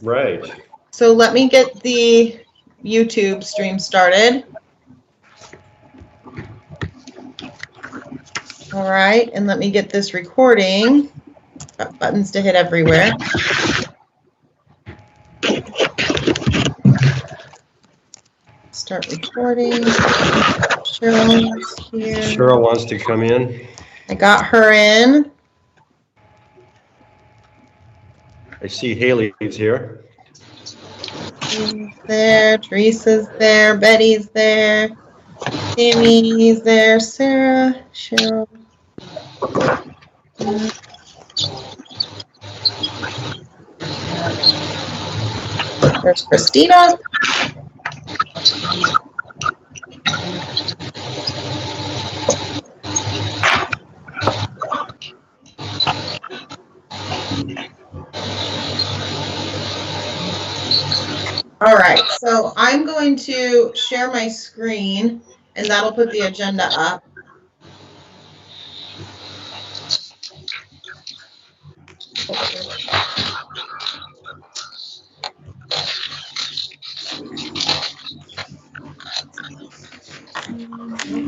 Right. So let me get the YouTube stream started. All right, and let me get this recording. Got buttons to hit everywhere. Start recording. Cheryl's here. Cheryl wants to come in. I got her in. I see Haley's here. There, Teresa's there, Betty's there, Tammy's there, Sarah, Cheryl. There's Christina. All right, so I'm going to share my screen and that'll put the agenda up.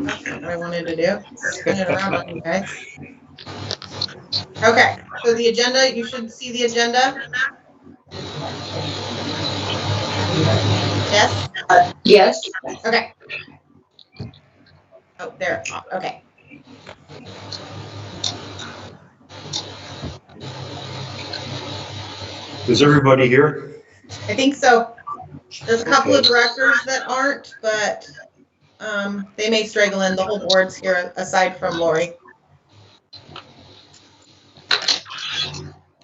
That's not what I wanted to do. Spin it around on you guys. Okay, so the agenda, you should see the agenda. Yes? Yes. Okay. Oh, there. Okay. Is everybody here? I think so. There's a couple of directors that aren't, but they may straggle in. The whole board's here aside from Lori.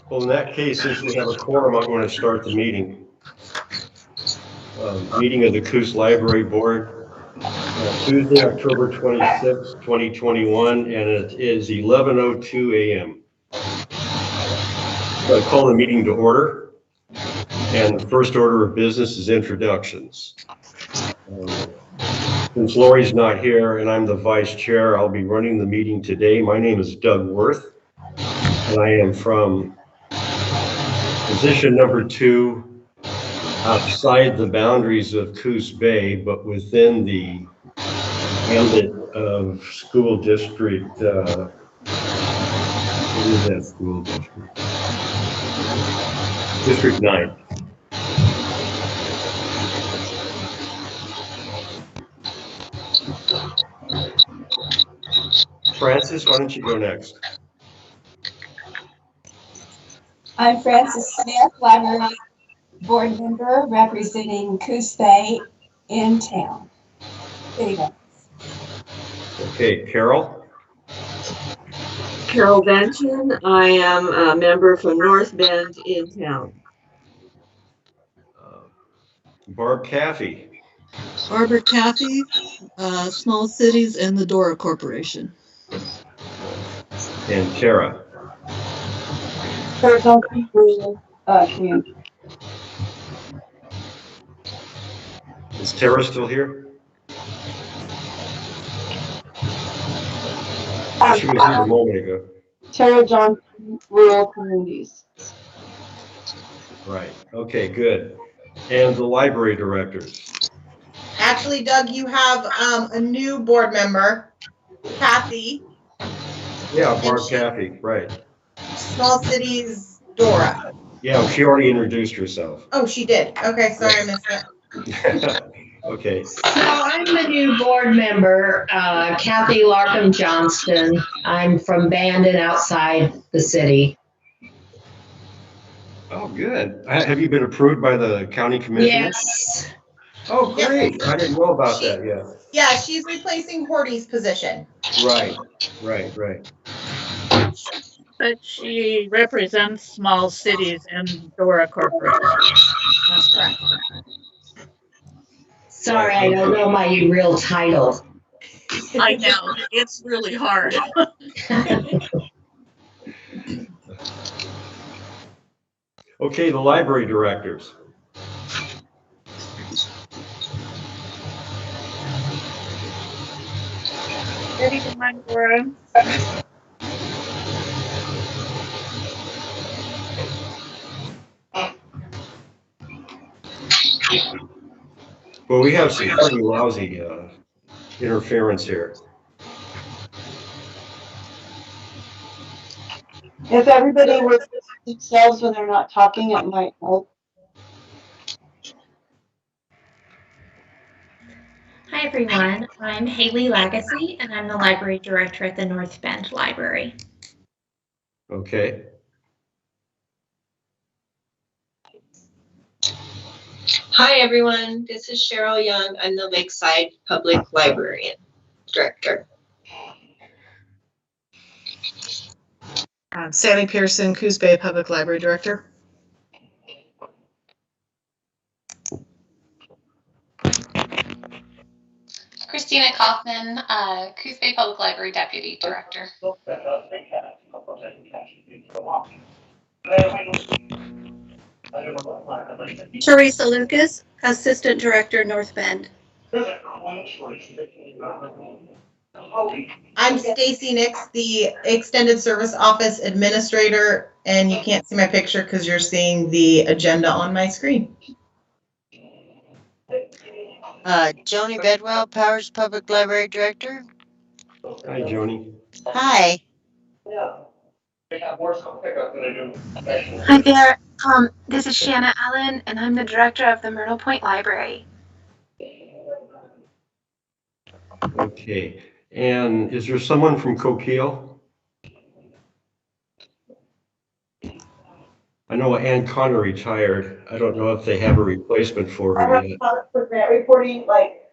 Well, in that case, since we have a quorum, I'm going to start the meeting. Meeting of the Coos Library Board, Tuesday, October 26, 2021, and it is 11:02 a.m. I call the meeting to order, and the first order of business is introductions. Since Lori's not here and I'm the vice chair, I'll be running the meeting today. My name is Doug Worth, and I am from position number 2, outside the boundaries of Coos Bay, but within the ambit of school district. What is that school district? District 9. Francis, why don't you go next? I'm Frances Smith, Library Board Member representing Coos Bay in town. Anyway. Okay, Carol. Carol Benton. I am a member from North Bend in town. Barb Caffey. Barbara Caffey, Small Cities and the Dora Corporation. And Tara. Community. Is Tara still here? She was here a moment ago. Tara Johnson, Rural Communities. Right. Okay, good. And the library directors. Actually, Doug, you have a new board member, Kathy. Yeah, Barb Caffey, right. Small Cities Dora. Yeah, she already introduced herself. Oh, she did. Okay, sorry, I missed that. Okay. So I'm the new board member, Kathy Larkham Johnston. I'm from Bandon outside the city. Oh, good. Have you been approved by the county commission? Yes. Oh, great. I didn't know about that yet. Yeah, she's replacing Horty's position. Right. But she represents Small Cities and Dora Corporation. That's correct. Sorry, I don't know my real title. I know, it's really hard. Okay, the library directors. Ready to mind, Dora? Well, we have some pretty lousy interference here. If everybody would themselves when they're not talking, it might help. Hi everyone, I'm Haley Lagacy and I'm the library director at the North Bend Library. Okay. Hi, everyone. This is Cheryl Young. I'm the Lakeside Public Librarian Director. Sammy Pearson, Coos Bay Public Library Director. Christina Kaufman, Coos Bay Public Library Deputy Director. Teresa Lucas, Assistant Director, North Bend. I'm Stacy Nix, the Extended Service Office Administrator, and you can't see my picture because you're seeing the agenda on my screen. Joni Bedwell, Powers Public Library Director. Hi, Joni. Hi. Hi there. This is Shanna Allen, and I'm the director of the Myrtle Point Library. Okay. And is there someone from Coquille? I know Ann Connor retired. I don't know if they have a replacement for her yet. For grant reporting, like.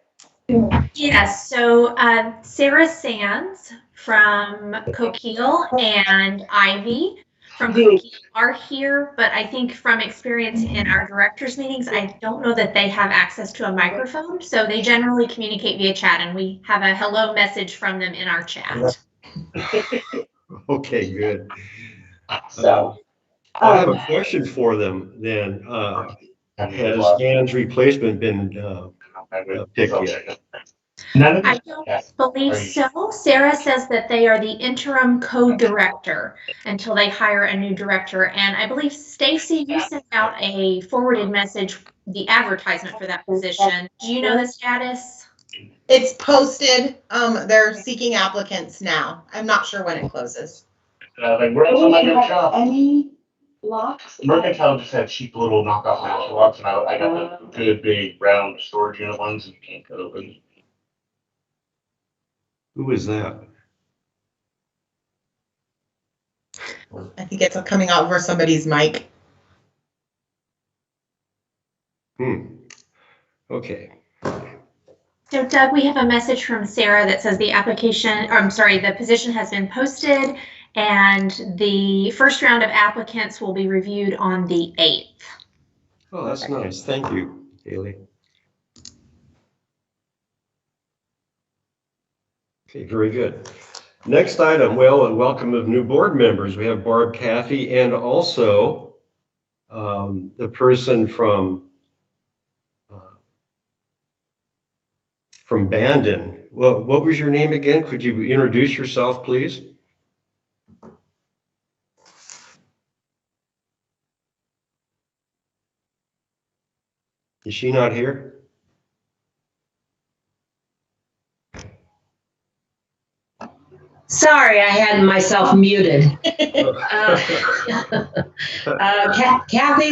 Yes, so Sarah Sands from Coquille and Ivy from Coquille are here, but I think from experience in our directors meetings, I don't know that they have access to a microphone. So they generally communicate via chat, and we have a hello message from them in our chat. Okay, good. So. I have a question for them then. Has Ann's replacement been picked yet? I don't believe so. Sarah says that they are the interim co-director until they hire a new director. And I believe, Stacy, you sent out a forwarded message, the advertisement for that position. Do you know the status? It's posted. They're seeking applicants now. I'm not sure when it closes. Like we're also not gonna shop. Any locks? Mercantile just had cheap little knockoff master locks, and I got the good big round storage unit ones that you can't cut open. Who is that? I think it's coming out over somebody's mic. Okay. So Doug, we have a message from Sarah that says the the position has been posted and the first round of applicants will be reviewed on the 8th. Oh, that's nice. Thank you, Haley. Okay, very good. Next item, well, a welcome of new board members. We have Barb Caffey and also the person from Bandon. Well, what was your name again? Could you introduce yourself, please? Is she not here? Sorry, I had myself muted. Kathy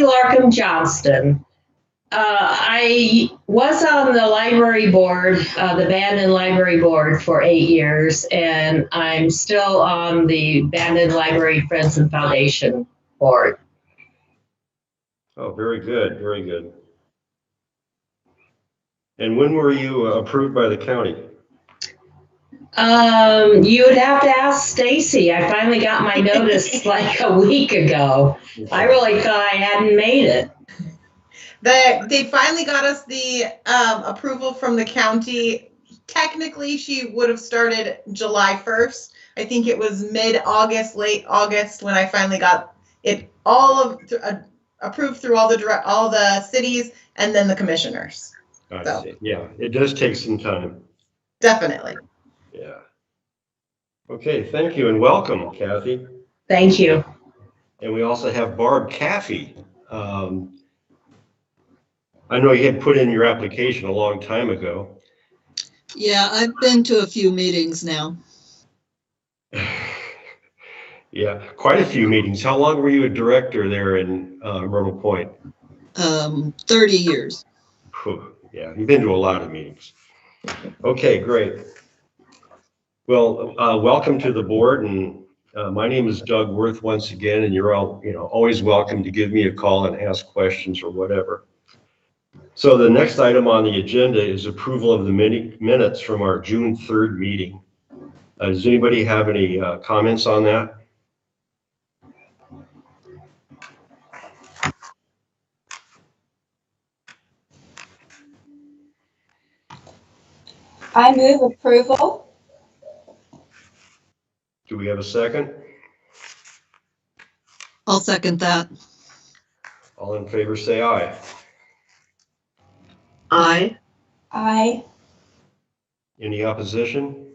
Larkham Johnston. I was on the library board, the Bandon Library Board for 8 years, and I'm still on the Bandon Library Friends and Foundation Board. Oh, very good, very good. And when were you approved by the county? You would have to ask Stacy. I finally got my notice like a week ago. I really thought I hadn't made it. They finally got us the approval from the county. Technically, she would have started July 1st. I think it was mid-August, late August when I finally got it all approved through all the cities and then the commissioners. I see. Yeah, it does take some time. Definitely. Yeah. Okay, thank you and welcome, Kathy. Thank you. And we also have Barb Caffey. I know you had put in your application a long time ago. Yeah, I've been to a few meetings now. Yeah, quite a few meetings. How long were you a director there in Myrtle Point? 30 years. Whew, yeah, you've been to a lot of meetings. Okay, great. Well, welcome to the board, and my name is Doug Worth once again, and you're all, always welcome to give me a call and ask questions or whatever. So the next item on the agenda is approval of the minutes from our June 3rd meeting. Does anybody have any comments on that? I move approval. Do we have a second? I'll second that. All in favor, say aye. Aye. Aye. Any opposition?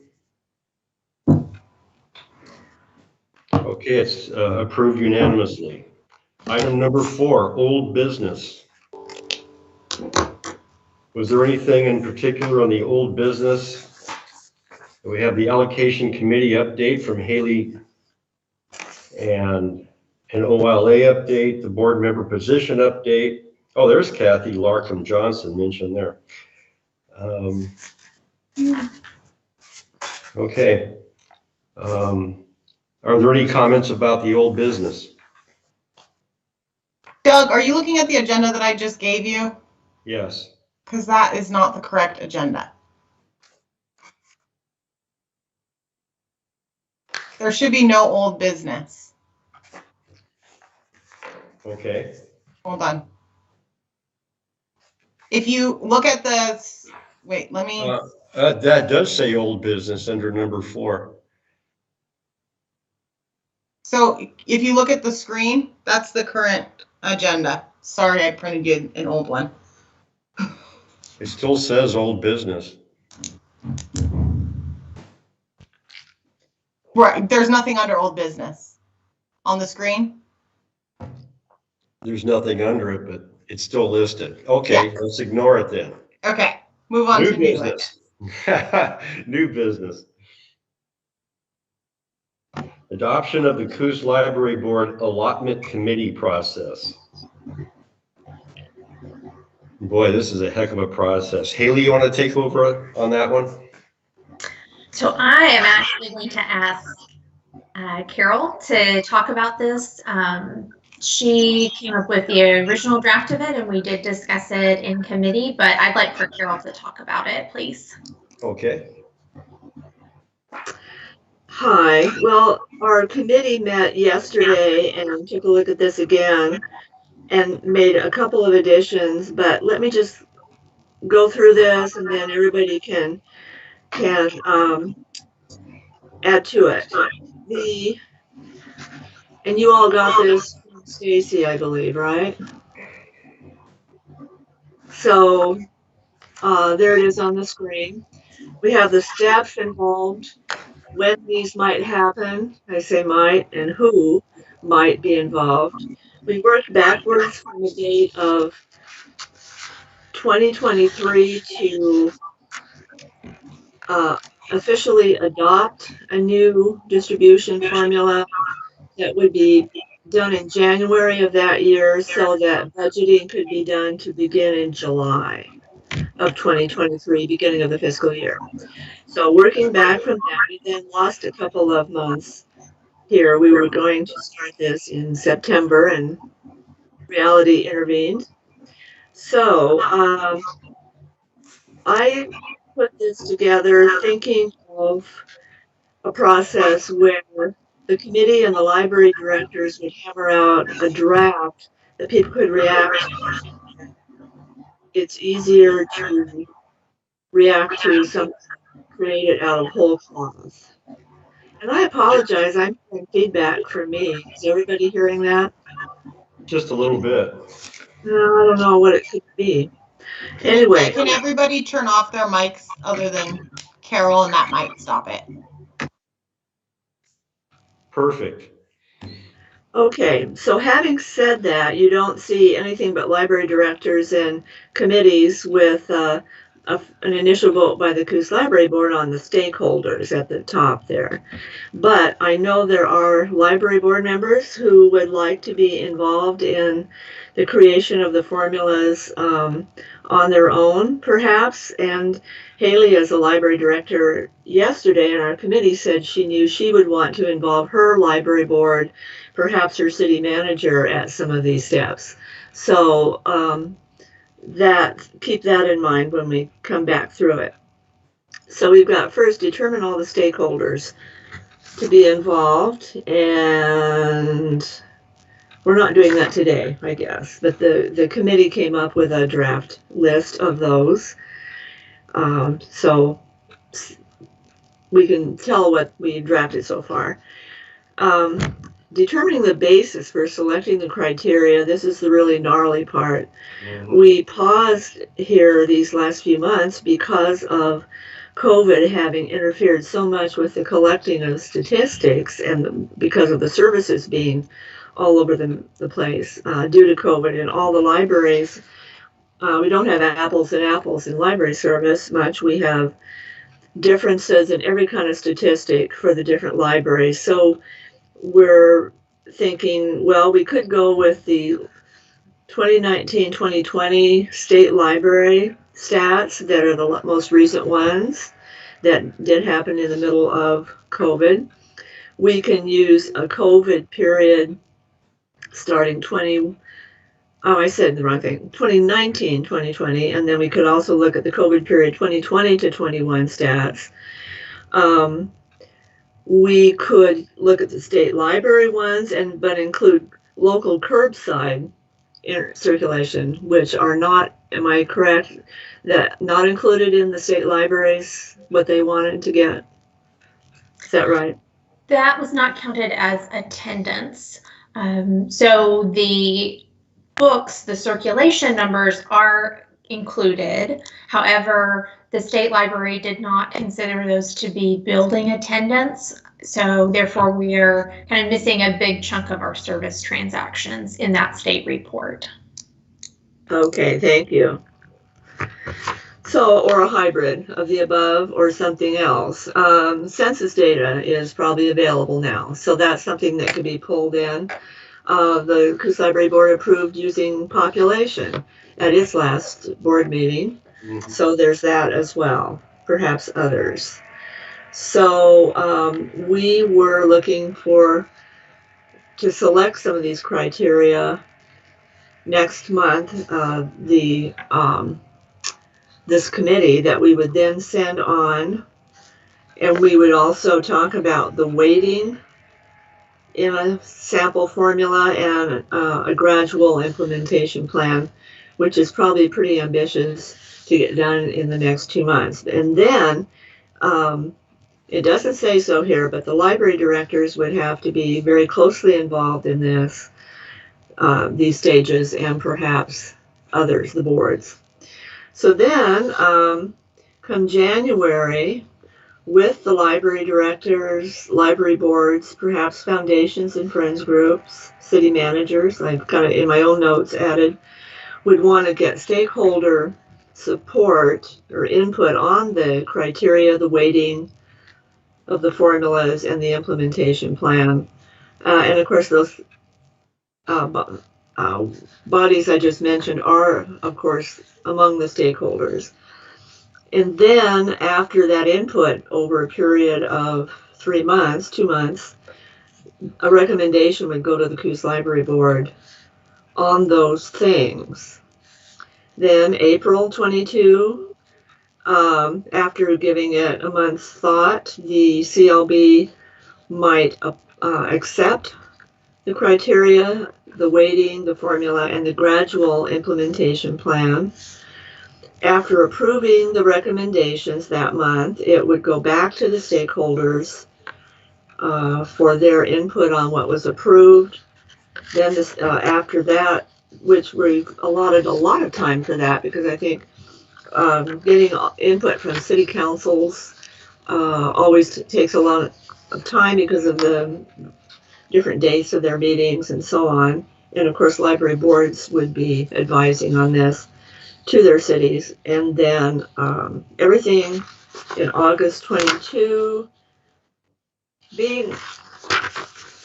Okay, it's approved unanimously. Item number 4, old business. Was there anything in particular on the old business? We have the allocation committee update from Haley and an OLA update, the board member position update. Oh, there's Kathy Larkham Johnson mentioned there. Okay. Are there any comments about the old business? Doug, are you looking at the agenda that I just gave you? Yes. Because that is not the correct agenda. There should be no old business. Okay. Hold on. If you look at the, wait, let me. That does say old business under number 4. So if you look at the screen, that's the current agenda. Sorry, I printed you an old one. It still says old business. Right, there's nothing under old business on the screen. There's nothing under it, but it's still listed. Okay, let's ignore it then. Okay, move on to New business. New business. Adoption of the Coos Library Board allotment committee process. Boy, this is a heck of a process. Haley, you want to take over on that one? So I am actually going to ask Carol to talk about this. She came up with the original draft of it, and we did discuss it in committee, but I'd like for Carol to talk about it, please. Okay. Hi. Well, our committee met yesterday and took a look at this again and made a couple of additions, but let me just go through this and then everybody can add to it. And you all got this from Stacy, I believe, right? So there it is on the screen. We have the steps involved, when these might happen. I say might, and who might be involved. We worked backwards from the date of 2023 to officially adopt a new distribution formula that would be done in January of that year so that budgeting could be done to begin in July of 2023, beginning of the fiscal year. So working back from that, we then lost a couple of months here. We were going to start this in September and reality intervened. So I put this together thinking of a process where the committee and the library directors would hammer out a draft that people could react to. It's easier to react to something created out of whole cloth. And I apologize, I'm hearing feedback from me. Is everybody hearing that? Just a little bit. No, I don't know what it could be. Anyway. Can everybody turn off their mics other than Carol, and that might stop it? Perfect. Okay, so having said that, you don't see anything but library directors and committees with an initial vote by the Coos Library Board on the stakeholders at the top there. But I know there are library board members who would like to be involved in the creation of the formulas on their own, perhaps. And Haley, as a library director yesterday in our committee, said she knew she would want to involve her library board, perhaps her city manager, at some of these steps. So keep that in mind when we come back through it. So we've got first determine all the stakeholders to be involved, and we're not doing that today, I guess, but the committee came up with a draft list of those. So we can tell what we drafted so far. Determining the basis for selecting the criteria, this is the really gnarly part. We paused here these last few months because of COVID having interfered so much with the collecting of statistics and because of the services being all over the place due to COVID in all the libraries. We don't have apples and apples in library service much. We have differences in every kind of statistic for the different libraries. So we're thinking, well, we could go with the 2019-2020 state library stats that are the most recent ones that did happen in the middle of COVID. We can use a COVID period starting 2019-2020, and then we could also look at the COVID period 2020 to 21 stats. We could look at the state library ones but include local curbside circulation, which are not, am I correct, that not included in the state libraries, what they wanted to get? Is that right? That was not counted as attendance. So the books, the circulation numbers are included. However, the state library did not consider those to be building attendance. So therefore, we are kind of missing a big chunk of our service transactions in that state report. Okay, thank you. So, or a hybrid of the above or something else. Census data is probably available now. So that's something that could be pulled in. The Coos Library Board approved using population at its last board meeting. Mm-hmm. So there's that as well, perhaps others. So we were looking to select some of these criteria next month, this committee that we would then send on, and we would also talk about the weighting in a sample formula and a gradual implementation plan, which is probably pretty ambitious to get done in the next 2 months. And then, it doesn't say so here, but the library directors would have to be very closely involved in these stages, and perhaps others, the boards. So then, come January, with the library directors, library boards, perhaps foundations and friends groups, city managers, I've kind of in my own notes added, would want to get stakeholder support or input on the criteria, the weighting of the formulas, and the implementation plan. And of course, those bodies I just mentioned are, of course, among the stakeholders. And then after that input over a period of 3 months, 2 months, a recommendation would go to the Coos Library Board on those things. Then April 22, after giving it a month's thought, the CLB might accept the criteria, the weighting, the formula, and the gradual implementation plan. After approving the recommendations that month, it would go back to the stakeholders for their input on what was approved. Then after that, which we've allotted a lot of time for that, because I think getting input from city councils always takes a lot of time because of the different dates of their meetings and so on. And of course, library boards would be advising on this to their cities. And then everything in August 22 being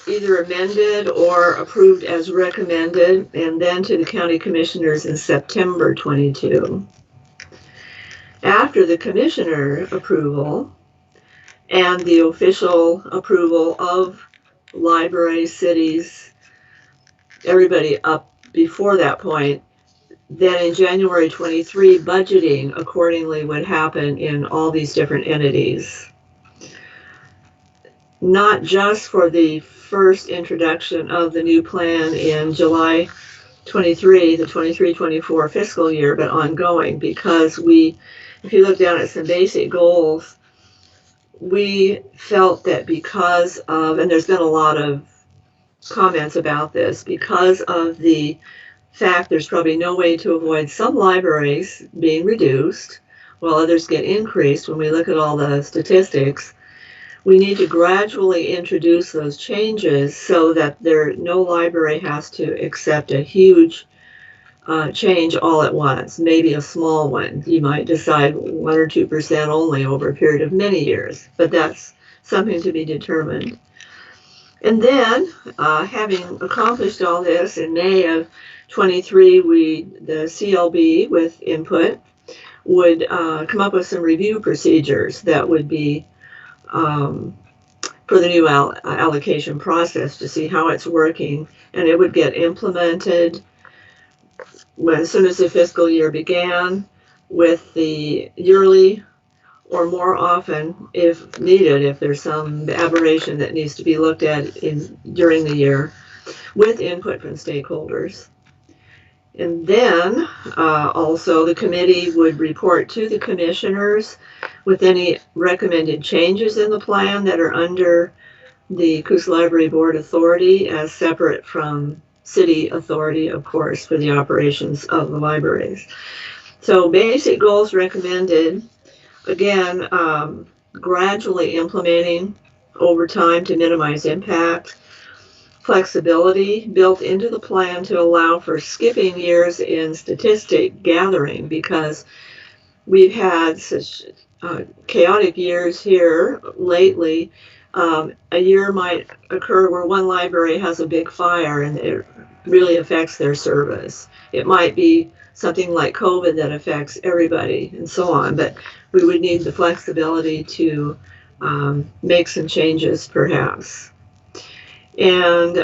either amended or approved as recommended, and then to the county commissioners in September 22. After the commissioner approval and the official approval of libraries, cities, everybody up before that point, then in January 23, budgeting accordingly would happen in all these different entities. Not just for the first introduction of the new plan in July 23, the 23-24 fiscal year, but ongoing, because if you look down at some basic goals, we felt that because of, and there's been a lot of comments about this, because of the fact there's probably no way to avoid some libraries being reduced while others get increased. When we look at all the statistics, we need to gradually introduce those changes so that no library has to accept a huge change all at once, maybe a small one. You might decide 1 or 2% only over a period of many years, but that's something to be determined. And then, having accomplished all this, in May of 23, the CLB, with input, would come up with some review procedures that would be for the new allocation process to see how it's working, and it would get implemented as soon as the fiscal year began, with the yearly or more often, if needed, if there's some aberration that needs to be looked at during the year, with input from stakeholders. And then also the committee would report to the commissioners with any recommended changes in the plan that are under the Coos Library Board authority, as separate from city authority, of course, for the operations of the libraries. So basic goals recommended, again, gradually implementing over time to minimize impact. Flexibility built into the plan to allow for skipping years in statistic gathering, because we've had such chaotic years here lately. A year might occur where one library has a big fire and it really affects their service. It might be something like COVID that affects everybody and so on, but we would need the flexibility to make some changes perhaps. And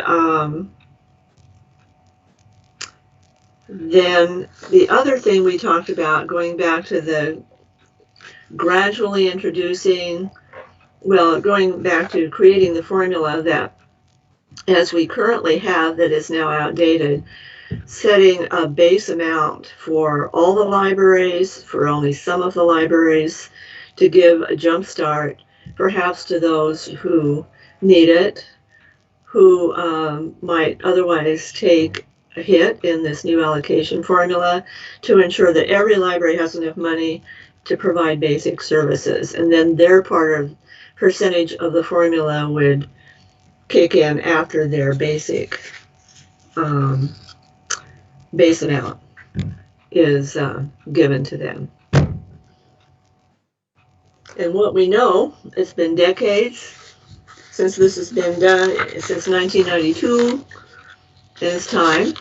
then the other thing we talked about, going back to the gradually introducing, going back to creating the formula that, as we currently have, that is now outdated, setting a base amount for all the libraries, for only some of the libraries, to give a jump start, perhaps to those who need it, who might otherwise take a hit in this new allocation formula, to ensure that every library has enough money to provide basic services. And then their percentage of the formula would kick in after their basic base amount is given to them. And what we know, it's been decades since this has been done, since 1992, and it's time.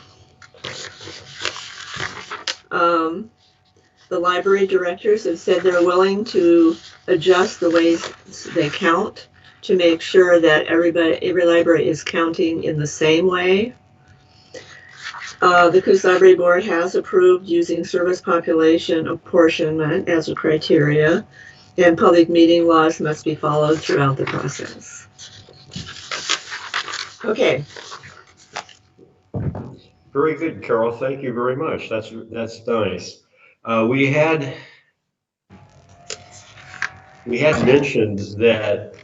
The library directors have said they're willing to adjust the ways they count to make sure that every library is counting in the same way. The Coos Library Board has approved using service population apportionment as a criteria, and public meeting laws must be followed throughout the process. Okay. Very good, Carol. Thank you very much. That's nice. We had mentioned that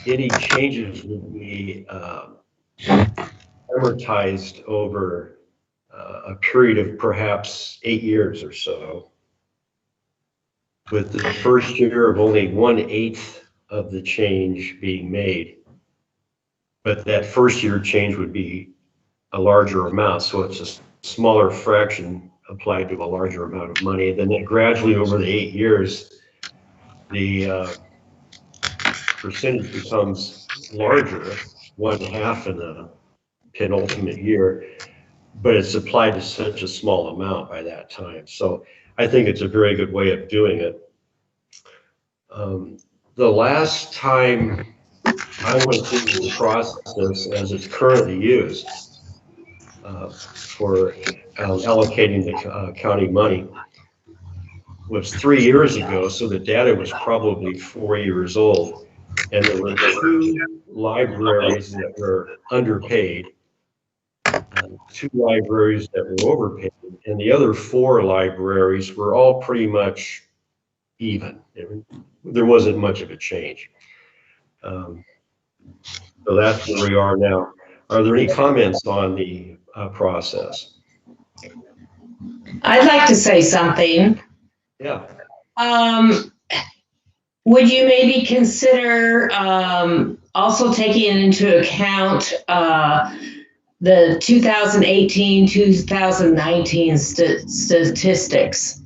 any changes would be amortized over a period of perhaps 8 years or so, with the first year of only 1/8 of the change being made. but that first year change would be a larger amount. So it's a smaller fraction applied to a larger amount of money. Then it gradually over the 8 years, the percentage becomes larger, 1/2 in the penultimate year, but it's applied to such a small amount by that time. So I think it's a very good way of doing it. The last time I went through the process as it's currently used for allocating the county money was 3 years ago, so the data was probably 4 years old. And there were 2 libraries that were underpaid, 2 libraries that were overpaid, and the other 4 libraries were all pretty much even. There wasn't much of a change. So that's where we are now. Are there any comments on the process? I'd like to say something. Yeah. Would you maybe consider also taking into account the 2018-2019 statistics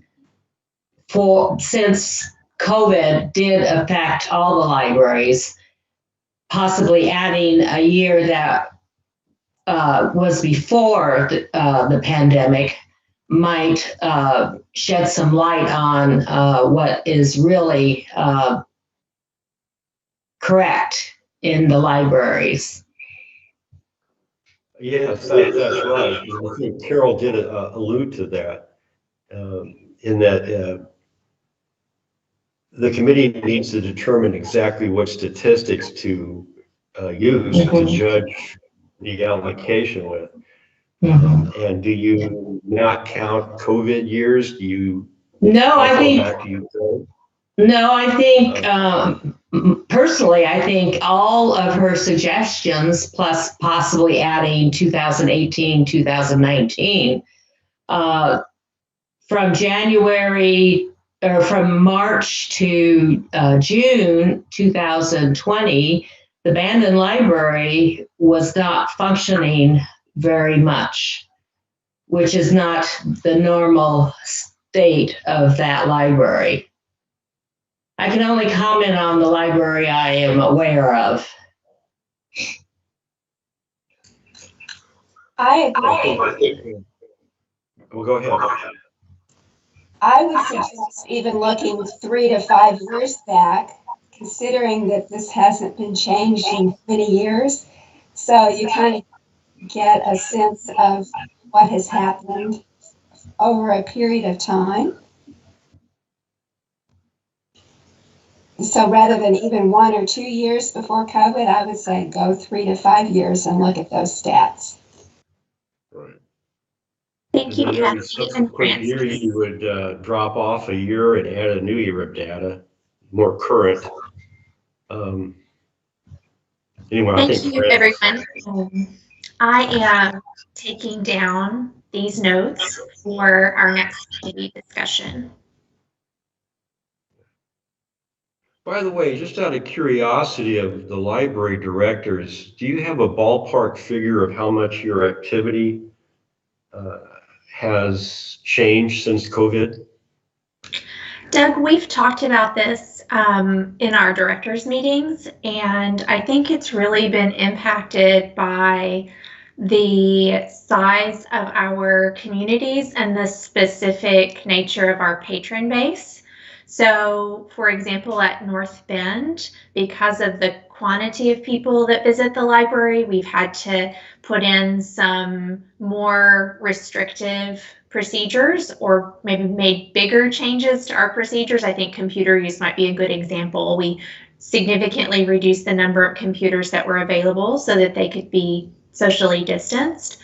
since COVID did affect all the libraries, possibly adding a year that was before the pandemic might shed some light on what is really correct in the libraries. Yes, that's right. I think Carol did allude to that, in that the committee needs to determine exactly what statistics to use to judge the allocation with. And do you not count COVID years? Do you? No, I think. No, I think personally, I think all of her suggestions, plus possibly adding 2018, 2019, from January or from March to June 2020, the Bandon Library was not functioning very much, which is not the normal state of that library. I can only comment on the library I am aware of. I agree. Well, go ahead. I would suggest even looking 3 to 5 years back, considering that this hasn't been changed in many years. So you kind of get a sense of what has happened over a period of time. So rather than even 1 or 2 years before COVID, I would say go 3 to 5 years and look at those stats. Right. Thank you, Every Kathy and subsequent year, you would drop off a year and add a new year of data, more current. Anyway, I think. Thank you, everyone. I am taking down these notes for our next committee discussion. By the way, just out of curiosity of the library directors, do you have a ballpark figure of how much your activity has changed since COVID? Doug, we've talked about this in our directors meetings, and I think it's really been impacted by the size of our communities and the specific nature of our patron base. So, for example, at North Bend, because of the quantity of people that visit the library, we've had to put in some more restrictive procedures or maybe made bigger changes to our procedures. I think computer use might be a good example. We significantly reduced the number of computers that were available so that they could be socially distanced.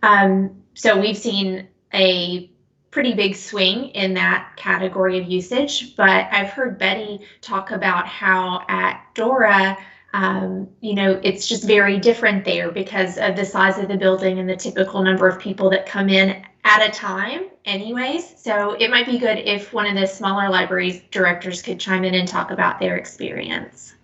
So we've seen a pretty big swing in that category of usage, but I've heard Betty talk about how at Dora, it's just very different there because of the size of the building and the typical number of people that come in at a time anyways. So it might be good if one of the smaller libraries directors could chime in and talk about their experience.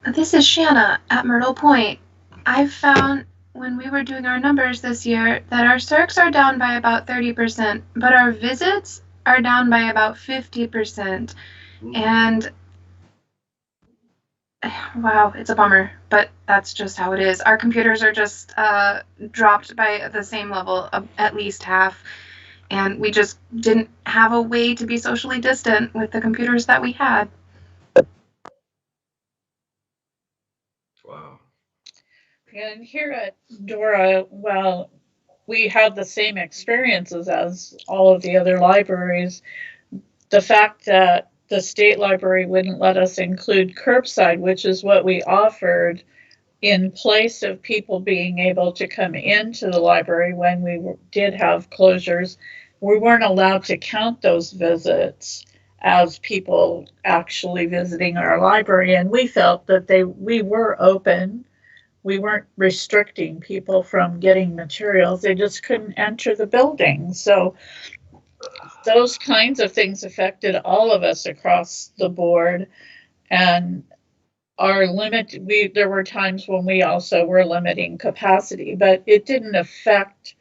This is Shanna at Myrtle Point. I've found when we were doing our numbers this year that our circs are down by about 30%, but our visits are down by about 50%. And wow, it's a bummer, but that's just how it is. Our computers are just dropped by the same level, of at least half. And we just didn't have a way to be socially distant with the computers that we had. Wow. And here at Dora, well, we had the same experiences as all of the other libraries. The fact that the state library wouldn't let us include curbside, which is what we offered, in place of people being able to come into the library when we did have closures, we weren't allowed to count those visits as people actually visiting our library. And we felt that we were open. We weren't restricting people from getting materials. They just couldn't enter the building. So those kinds of things affected all of us across the board. And our limit, there were times when we also were limiting capacity, but it didn't affect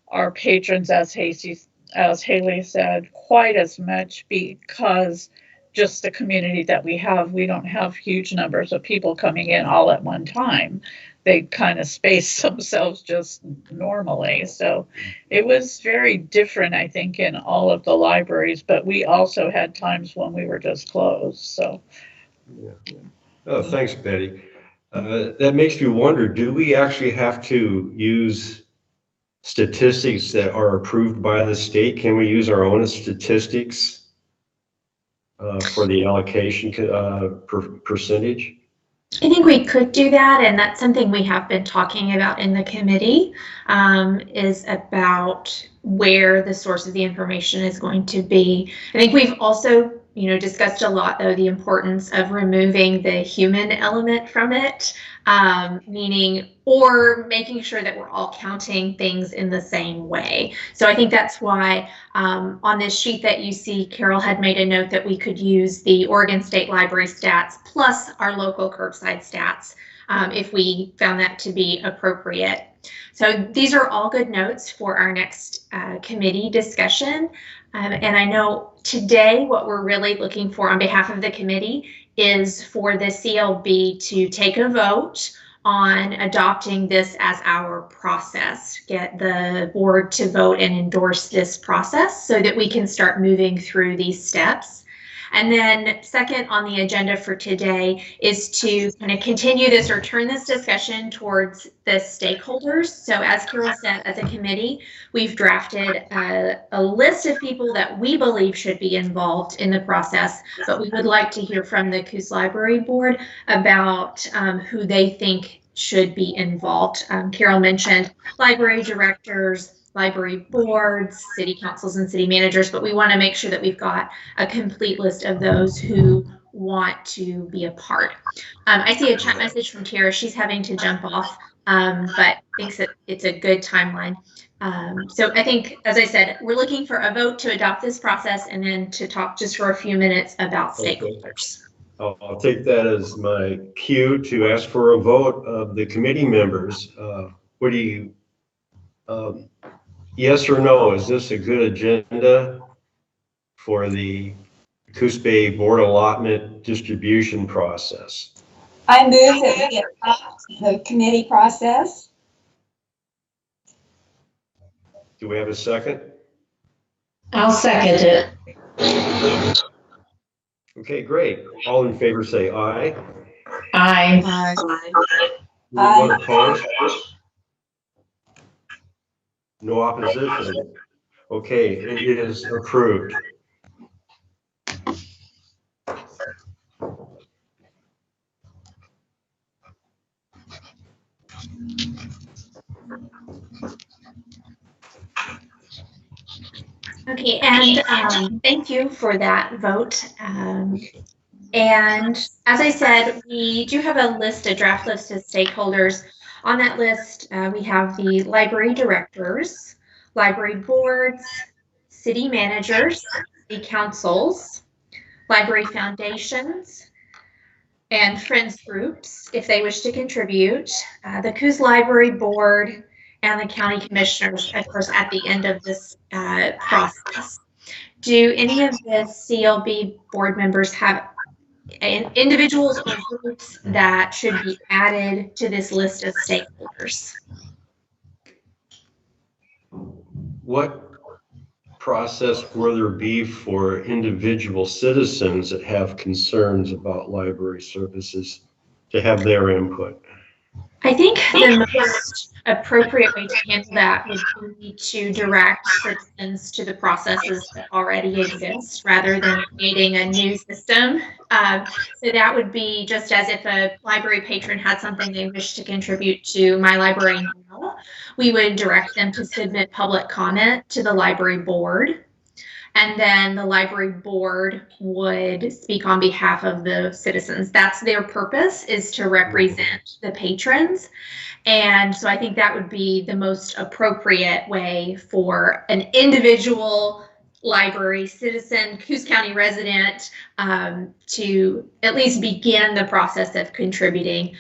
our patrons, as Haley said, quite as much, because just the community that we have, we don't have huge numbers of people coming in all at one time. They kind of space themselves just normally. So it was very different, I think, in all of the libraries, but we also had times when we were just closed. So. Yeah. Oh, thanks, Betty. That makes me wonder, do we actually have to use statistics that are approved by the state? Can we use our own statistics for the allocation percentage? I think we could do that, and that's something we have been talking about in the committee, is about where the source of the information is going to be. I think we've also, discussed a lot, though, the importance of removing the human element from it, meaning, or making sure that we're all counting things in the same way. So I think that's why on this sheet that you see, Carol had made a note that we could use the Oregon State Library stats plus our local curbside stats if we found that to be appropriate. So these are all good notes for our next committee discussion. And I know today what we're really looking for on behalf of the committee is for the CLB to take a vote on adopting this as our process, get the board to vote and endorse this process so that we can start moving through these steps. And then second on the agenda for today is to kind of continue this or turn this discussion towards the stakeholders. So as Carol said, as a committee, we've drafted a list of people that we believe should be involved in the process, but we would like to hear from the Coos Library Board about who they think should be involved. Carol mentioned library directors, library boards, city councils, and city managers, but we want to make sure that we've got a complete list of those who want to be a part. I see a chat message from Tara. She's having to jump off, but thinks that it's a good timeline. So I think, as I said, we're looking for a vote to adopt this process and then to talk just for a few minutes about stakeholders. I'll take that as my cue to ask for a vote of the committee members. What do you, yes or no, is this a good agenda for the Coos Bay board allotment distribution process? I move that we adopt the committee process. Do we have a second? I'll second it. Okay, great. All in favor say aye. Aye. Anyone opposed? No opposition. Okay, it is approved. Okay, and thank you for that vote. And as I said, we do have a list, a draft list of stakeholders. On that list, we have the library directors, library boards, city managers, city councils, library foundations, and friends groups, if they wish to contribute, the Coos Library Board, and the county commissioners, of course, at the end of this process. Do any of the CLB board members have individuals or groups that should be added to this list of stakeholders? What process will there be for individual citizens that have concerns about library services to have their input? I think the most appropriate way to handle that would be to direct citizens to the processes that already exist rather than creating a new system. So that would be just as if a library patron had something they wish to contribute to My Library Now, we would direct them to submit public comment to the library board. And then the library board would speak on behalf of the citizens. That's their purpose, is to represent the patrons. And so I think that would be the most appropriate way for an individual library citizen, Coos County resident, to at least begin the process of contributing.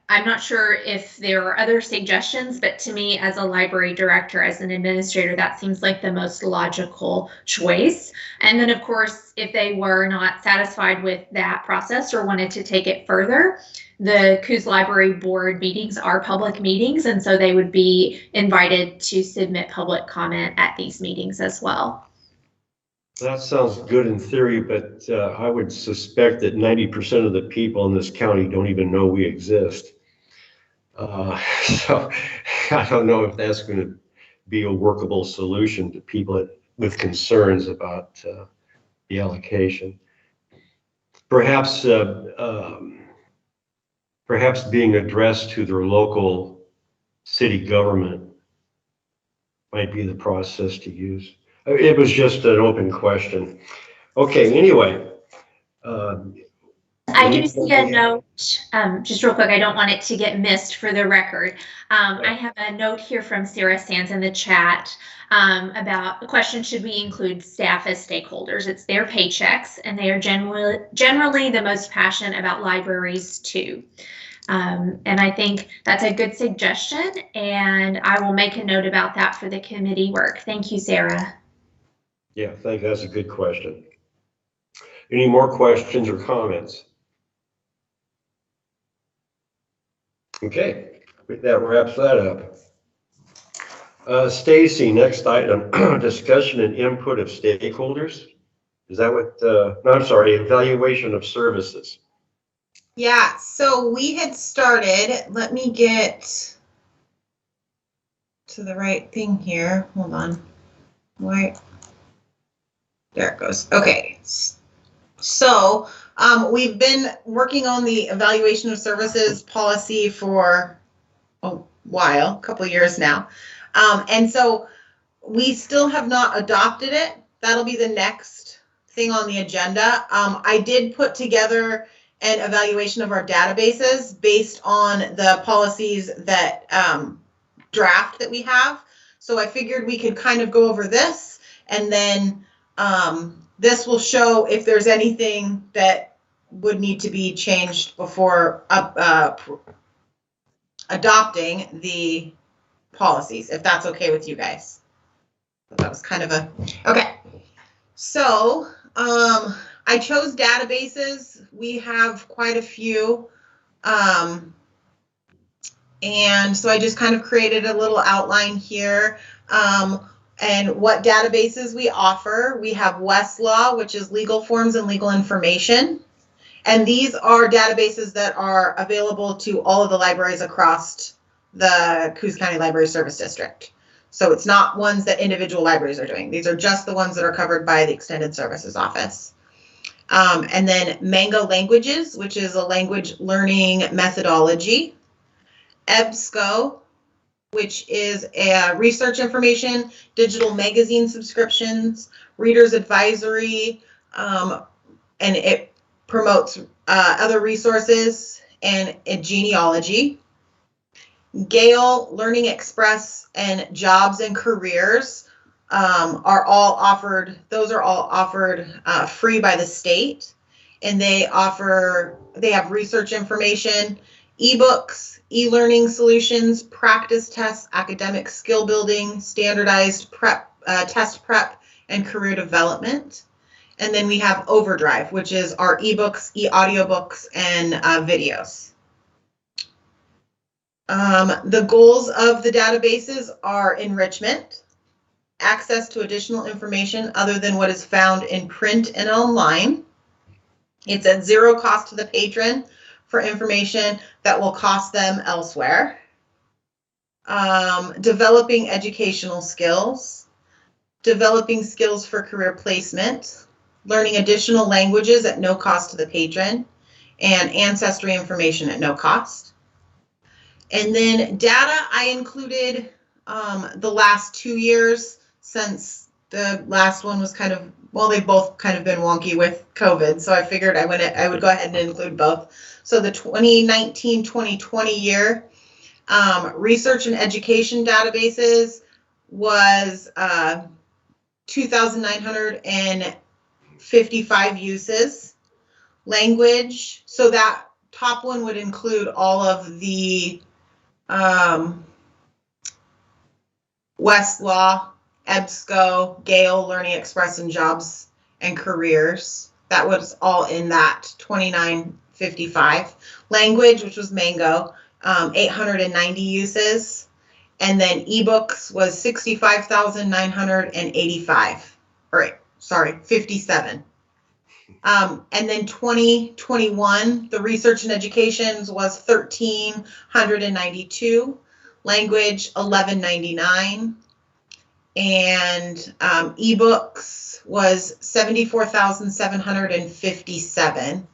I'm not sure if there are other suggestions, but to me, as a library director, as an administrator, that seems like the most logical choice. And then, of course, if they were not satisfied with that process or wanted to take it further, the Coos Library Board meetings are public meetings, and so they would be invited to submit public comment at these meetings as well. That sounds good in theory, but I would suspect that 90% of the people in this county don't even know we exist. So I don't know if that's going to be a workable solution to people with concerns about the allocation. Perhaps perhaps being addressed to their local city government might be the process to use. It was just an open question. Okay, anyway. I do see a note, just real quick, I don't want it to get missed for the record. I have a note here from Sarah Sands in the chat about the question, should we include staff as stakeholders? It's their paychecks, and they are generally the most passionate about libraries too. And I think that's a good suggestion, and I will make a note about that for the committee work. Thank you, Sarah. Yeah, I think that's a good question. Any more questions or comments? Okay, that wraps that up. Stacy, next item, discussion and input of stakeholders. Is that what, no, I'm sorry, evaluation of services. Yeah, so we had started, let me get to the right thing here. Hold on. Why? There it goes. Okay. So we've been working on the evaluation of services policy for a while, a couple of years now. And so we still have not adopted it. That'll be the next thing on the agenda. I did put together an evaluation of our databases based on the policies that draft that we have. So I figured we could kind of go over this, and then this will show if there's anything that would need to be changed before adopting the policies, if that's okay with you guys. That was kind of a, okay. So I chose databases. We have quite a few. And so I just kind of created a little outline here. And what databases we offer. We have Westlaw, which is legal forms and legal information. And these are databases that are available to all of the libraries across the Coos County Library Service District. So it's not ones that individual libraries are doing. These are just the ones that are covered by the Extended Services Office. And then Mango Languages, which is a language learning methodology. EBSCO, which is a research information, digital magazine subscriptions, readers advisory, and it promotes other resources, and genealogy. Gale, Learning Express, and Jobs and Careers are all offered, those are all offered free by the state. and they have research information, ebooks, e-learning solutions, practice tests, academic skill building, standardized test prep, and career development. And then we have Overdrive, which is our ebooks, e-audiobooks, and videos. The goals of the databases are enrichment, access to additional information other than what is found in print and online. It's at zero cost to the patron for information that will cost them elsewhere. Developing educational skills, developing skills for career placement, learning additional languages at no cost to the patron, and ancestry information at no cost. And then data, I included the last 2 years, since the last one was kind of, well, they've both kind of been wonky with COVID. So I figured I would go ahead and include both. So the 2019-2020 year, research and education databases was 2,955 uses. Language, so that top one would include all of the Westlaw, EBSCO, Gale, Learning Express, and Jobs and Careers. That was all in that 2955. Language, which was Mango, 890 uses. And then ebooks was 65,985. Or sorry, 57. And then 2021, the research and educations was 1,392. Language 1199, and ebooks was 74,757.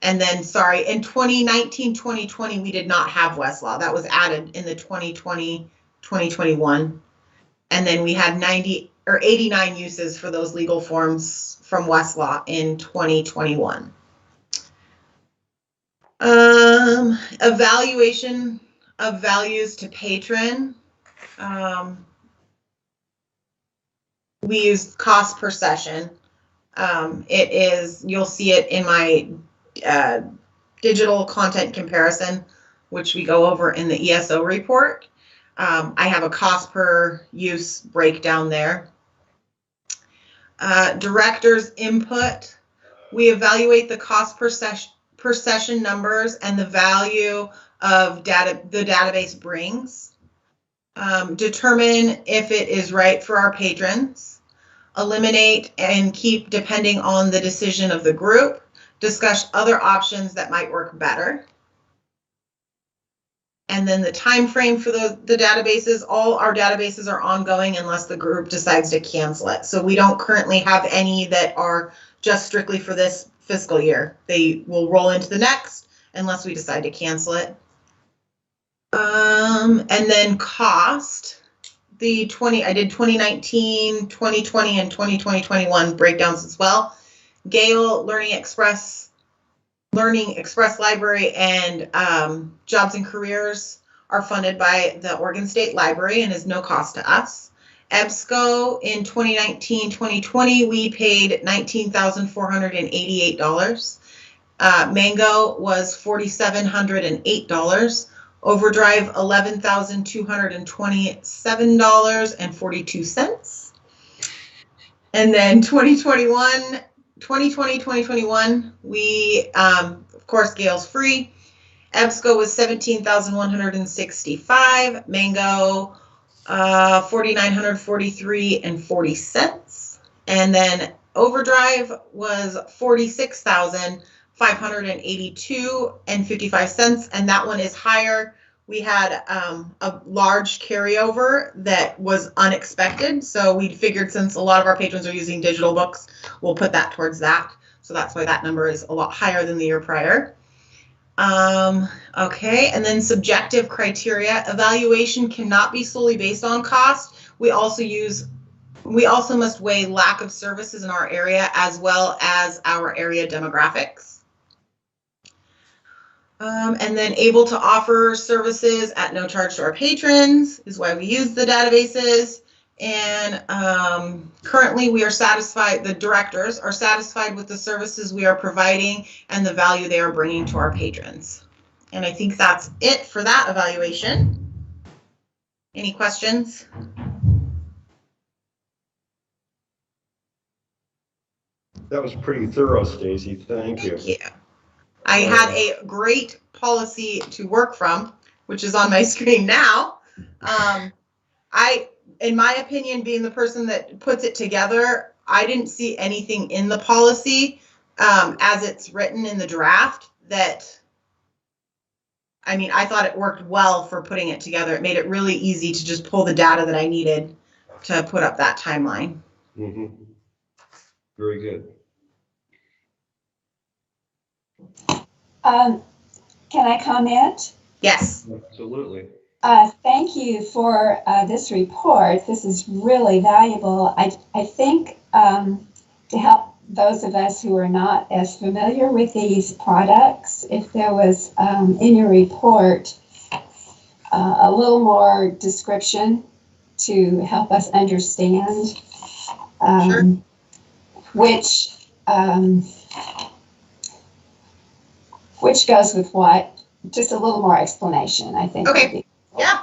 And then, sorry, in 2019-2020, we did not have Westlaw. That was added in the 2020-2021. And then we had 89 uses for those legal forms from Westlaw in 2021. Evaluation of values to patron. We use cost per session. It is, you'll see it in my digital content comparison, which we go over in the ESO report. I have a cost per use breakdown there. Director's input. We evaluate the cost per session numbers and the value of the database brings. Determine if it is right for our patrons. Eliminate and keep depending on the decision of the group. Discuss other options that might work better. And then the time frame for the databases, all our databases are ongoing unless the group decides to cancel it. So we don't currently have any that are just strictly for this fiscal year. They will roll into the next unless we decide to cancel it. And then cost, I did 2019, 2020, and 2020-21 breakdowns as well. Gale, Learning Express Library, and Jobs and Careers are funded by the Oregon State Library and is no cost to us. EBSCO in 2019-2020, we paid $19,488. Mango was $4,708. Overdrive, $11,227.42. And then 2020-2021, we, of course, Gale's free. EBSCO was $17,165. Mango, $4,943.40. And then Overdrive was $46,582.55, and that one is higher. We had a large carryover that was unexpected, so we figured since a lot of our patrons are using digital books, we'll put that towards that. So that's why that number is a lot higher than the year prior. Okay, and then subjective criteria. Evaluation cannot be solely based on cost. We also must weigh lack of services in our area as well as our area demographics. And then able to offer services at no charge to our patrons is why we use the databases. And currently we are satisfied, the directors are satisfied with the services we are providing and the value they are bringing to our patrons. And I think that's it for that evaluation. Any questions? That was pretty thorough, Stacy. Thank you. Thank you. I had a great policy to work from, which is on my screen now. In my opinion, being the person that puts it together, I didn't see anything in the policy as it's written in the draft that, I mean, I thought it worked well for putting it together. It made it really easy to just pull the data that I needed to put up that timeline. Mm-hmm. Very good. Can I comment? Yes. Absolutely. Thank you for this report. This is really valuable. I think to help those of us who are not as familiar with these products, if there was in your report a little more description to help us understand Sure. which goes with what. Just a little more explanation, I think. Okay. Yeah.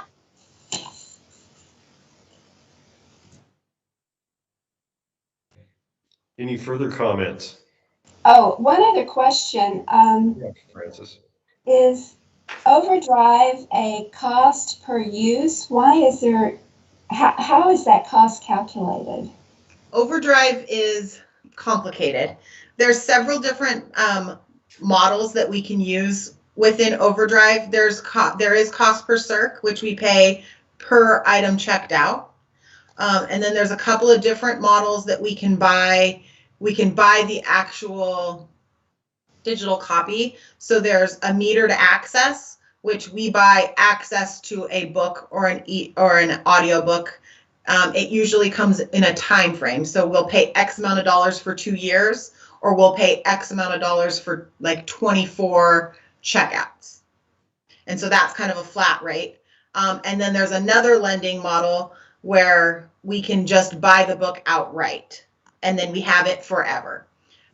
Any further comments? Oh, one other question. Yes, Francis. Is overdrive a cost per use? Why is there, how is that cost calculated? Overdrive is complicated. There's several different models that we can use within Overdrive. There is cost per circ, which we pay per item checked out. And then there's a couple of different models that we can buy. We can buy the actual digital copy. So there's a metered access, which we buy access to a book or an audio book. It usually comes in a time frame. So we'll pay X amount of dollars for 2 years, or we'll pay X amount of dollars for like 24 checkouts. And so that's kind of a flat rate. And then there's another lending model where we can just buy the book outright, and then we have it forever.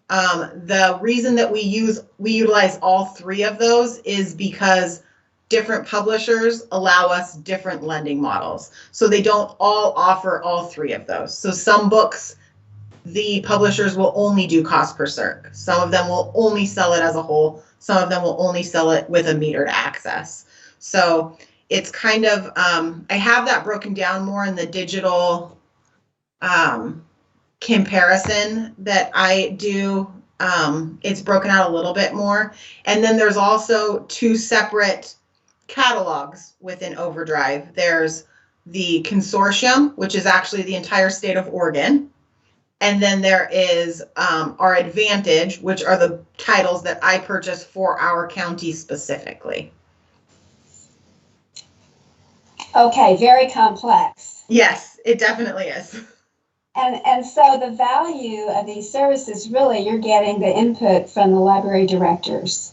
The reason that we utilize all three of those is because different publishers allow us different lending models. So they don't all offer all three of those. So some books, the publishers will only do cost per circ. Some of them will only sell it as a whole. Some of them will only sell it with a metered access. So it's kind of, I have that broken down more in the digital comparison that I do. It's broken out a little bit more. And then there's also 2 separate catalogs within Overdrive. There's the consortium, which is actually the entire state of Oregon. And then there is our Advantage, which are the titles that I purchase for our county specifically. Okay, very complex. Yes, it definitely is. And so the value of these services, really, you're getting the input from the library directors.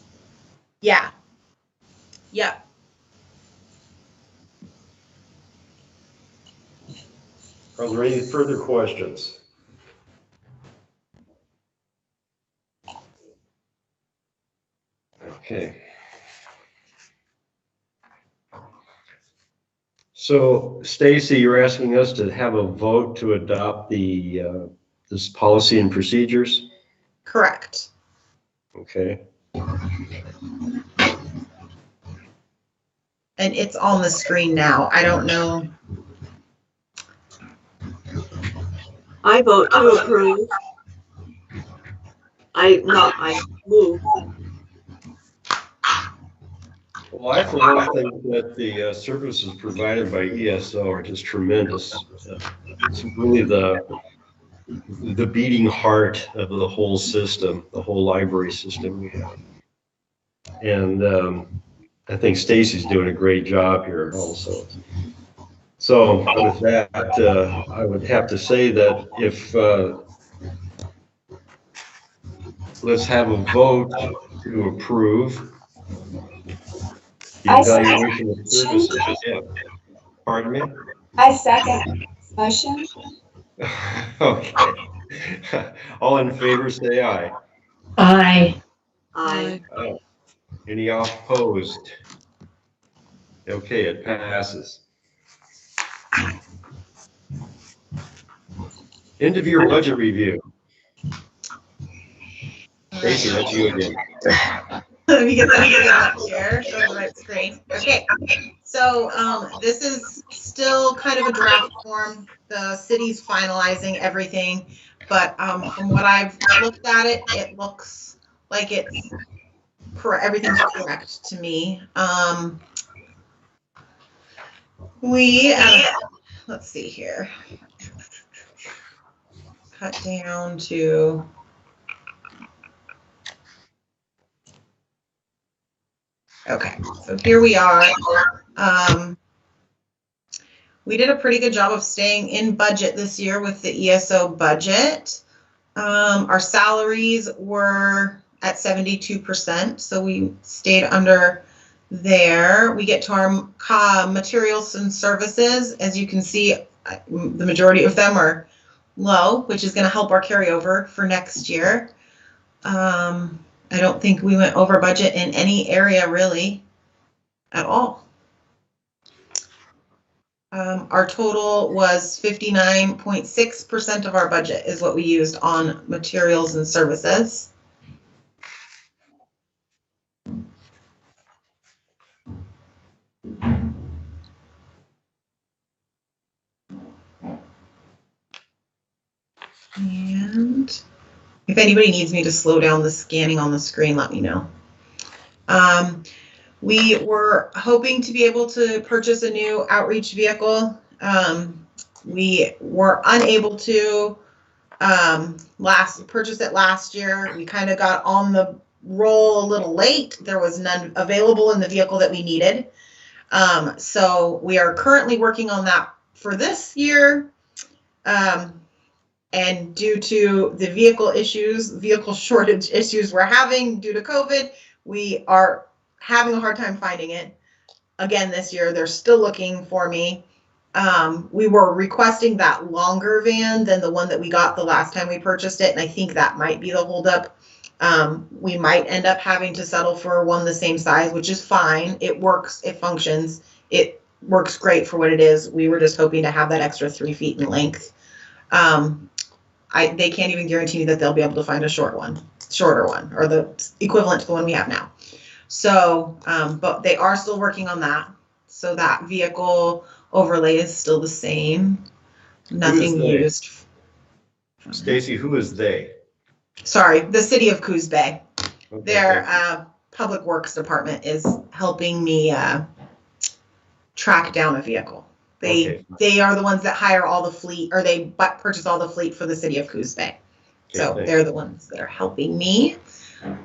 Yeah. Yep. Are there any further questions? Okay. So, Stacy, you're asking us to have a vote to adopt the this policy and procedures? Correct. Okay. And it's on the screen now. I don't know. I vote to approve. I move. Well, I for one think that the services provided by ESO are just tremendous. It's really the beating heart of the whole system, the whole library system we have. And I think Stacy's doing a great job here also. So with that, I would have to say that if let's have a vote to approve the evaluation of services. Yeah. Pardon me? I second. Motion? Okay. All in favor, say aye. Aye. Aye. Aye. Any opposed? Okay, it passes. End of year budget review. Stacy, that's you again. Let me get that chair, show the right screen. Okay, so this is still kind of a draft form. The city's finalizing everything, but from what I've looked at it, it looks like it's everything's correct to me. Let's see here. Cut down to. Okay, so here we are. We did a pretty good job of staying in budget this year with the ESO budget. Our salaries were at 72%, so we stayed under there. We get to our materials and services. As you can see, the majority of them are low, which is going to help our carryover for next year. I don't think we went over budget in any area really at all. Our total was 59.6% of our budget is what we used on materials and services. And if anybody needs me to slow down the scanning on the screen, let me know. We were hoping to be able to purchase a new outreach vehicle. We were unable to purchase it last year. We kind of got on the roll a little late. There was none available in the vehicle that we needed. So we are currently working on that for this year. And due to the vehicle shortage issues we're having due to COVID, we are having a hard time finding it again this year. They're still looking for me. We were requesting that longer van than the one that we got the last time we purchased it, and I think that might be the holdup. We might end up having to settle for one the same size, which is fine. It works, it functions, it works great for what it is. We were just hoping to have that extra 3 feet in length. They can't even guarantee me that they'll be able to find a shorter one, or the equivalent to the one we have now. So, but they are still working on that. So that vehicle overlay is still the same. Nothing used. Stacy, who is they? Sorry, the city of Coos Bay. Okay, Their public works department is helping me track down a vehicle. They are the ones that hire all the fleet, or they purchase all the fleet for the city of Coos Bay. So they're the ones that are helping me.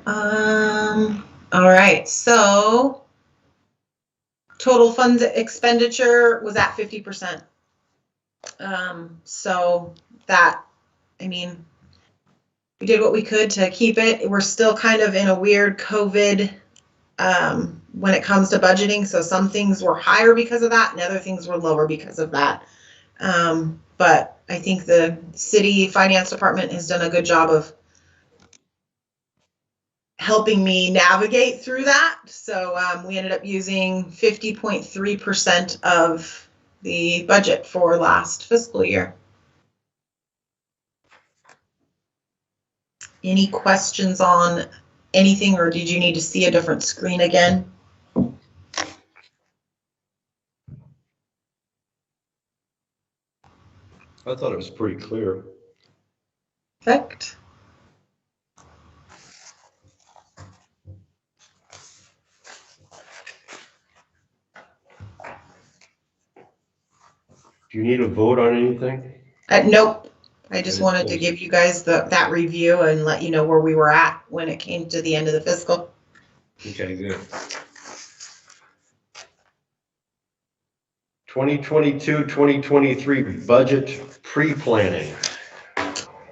All right, so total funds expenditure was at 50%. So that, I mean, we did what we could to keep it. We're still kind of in a weird COVID when it comes to budgeting. So some things were higher because of that and other things were lower because of that. But I think the city finance department has done a good job of helping me navigate through that. So we ended up using 50.3% of the budget for last fiscal year. Any questions on anything, or did you need to see a different screen again? I thought it was pretty clear. Perfect. Do you need a vote on anything? Nope. I just wanted to give you guys that review and let you know where we were at when it came to the end of the fiscal. Okay, good. 2022-2023 budget pre-planning.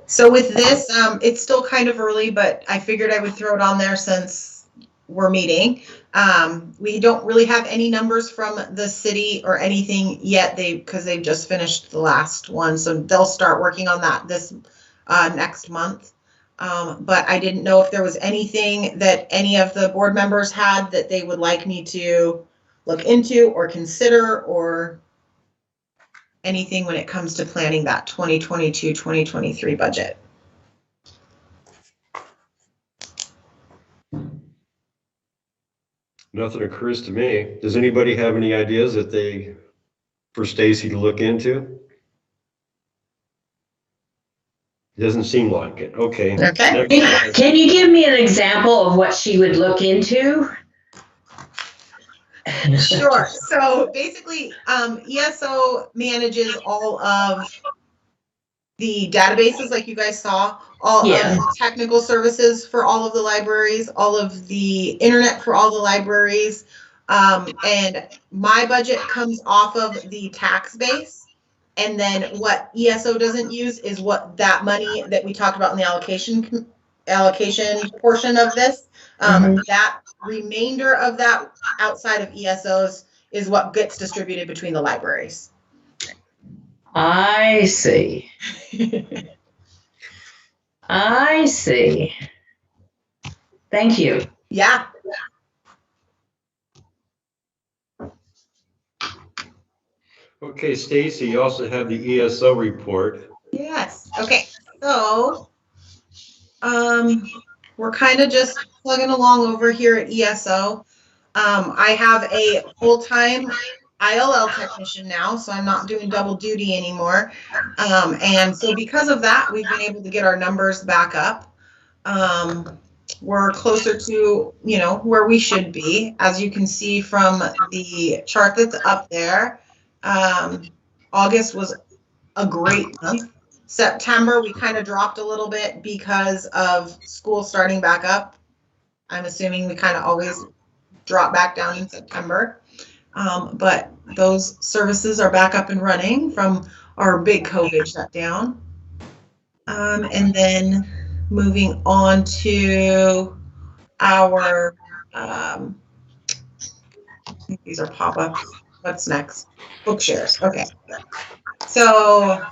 So with this, it's still kind of early, but I figured I would throw it on there since we're meeting. We don't really have any numbers from the city or anything yet, because they've just finished the last one, so they'll start working on that this next month. But I didn't know if there was anything that any of the board members had that they would like me to look into or consider, or anything when it comes to planning that 2022-2023 budget. Nothing occurs to me. Does anybody have any ideas for Stacy to look into? Doesn't seem like it. Okay. Okay. Can you give me an example of what she would look into? Sure. So basically, ESO manages all of the databases, like you guys saw, all of the technical services for all of the libraries, all of the internet for all the libraries. And my budget comes off of the tax base. And then what ESO doesn't use is what that money that we talked about in the allocation portion of this. That remainder of that outside of ESOs is what gets distributed between the libraries. I see. I see. Thank you. Yeah. Okay, Stacy, you also have the ESO report. Yes. Okay. So, we're kind of just plugging along over here at ESO. I have a full-time ILL technician now, so I'm not doing double duty anymore. And so because of that, we've been able to get our numbers back up. We're closer to, where we should be. As you can see from the chart that's up there, August was a great month. September, we kind of dropped a little bit because of school starting back up. I'm assuming we kind of always drop back down in September. But those services are back up and running from our big COVID shutdown. And then moving on to our, I think these are pop-ups. What's next? Bookshares. Okay. So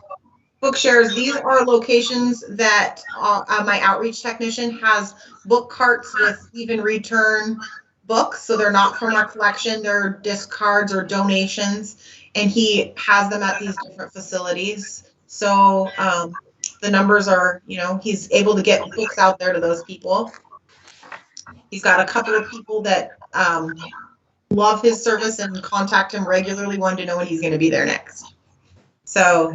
Bookshares, these are locations that my outreach technician has book carts with even return books. So they're not from our collection, they're discards or donations, and he has them at these different facilities. So the numbers are, he's able to get books out there to those people. He's got a couple of people that love his service and contact him regularly, wanting to know when he's going to be there next. So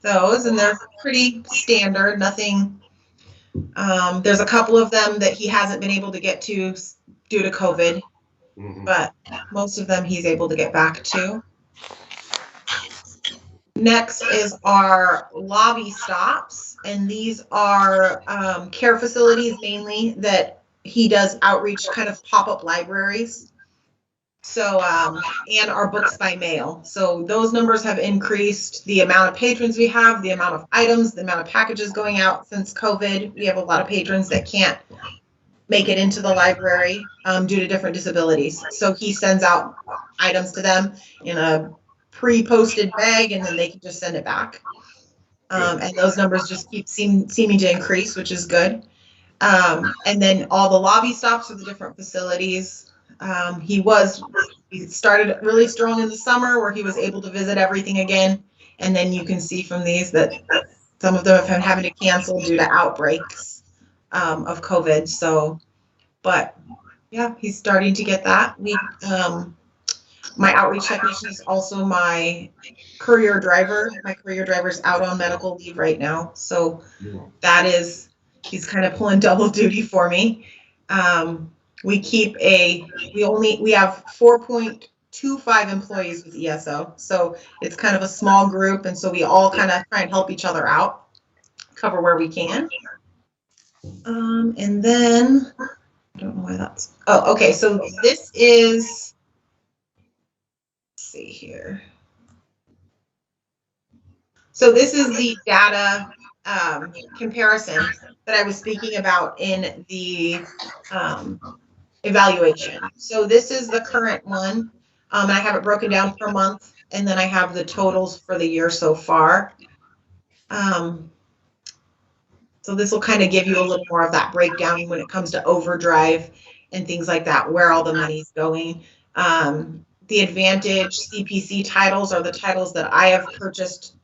those, and they're pretty standard, nothing. There's a couple of them that he hasn't been able to get to due to COVID, but most of them he's able to get back to. Next is our lobby stops, and these are care facilities mainly that he does outreach, kind of pop-up libraries. So, and our books by mail. So those numbers have increased. The amount of patrons we have, the amount of items, the amount of packages going out since COVID. We have a lot of patrons that can't make it into the library due to different disabilities. So he sends out items to them in a pre-posted bag, and then they can just send it back. And those numbers just keep seeming to increase, which is good. And then all the lobby stops for the different facilities. He started really strong in the summer where he was able to visit everything again. And then you can see from these that some of them have been having to cancel due to outbreaks of COVID. So, but yeah, he's starting to get that. My outreach technician is also my courier driver. My courier driver's out on medical leave right now. So he's kind of pulling double duty for me. We have 4.25 employees with ESO. So it's kind of a small group. And so we all kind of try and help each other out, cover where we can. And then, I don't know why that's, oh, okay. So this is, let's see here. So this is the data comparison that I was speaking about in the evaluation. So this is the current one. I have it broken down per month, and then I have the totals for the year so far. So this will kind of give you a little more of that breakdown when it comes to overdrive and things like that, where all the money's going. The Advantage CPC titles are the titles that I have purchased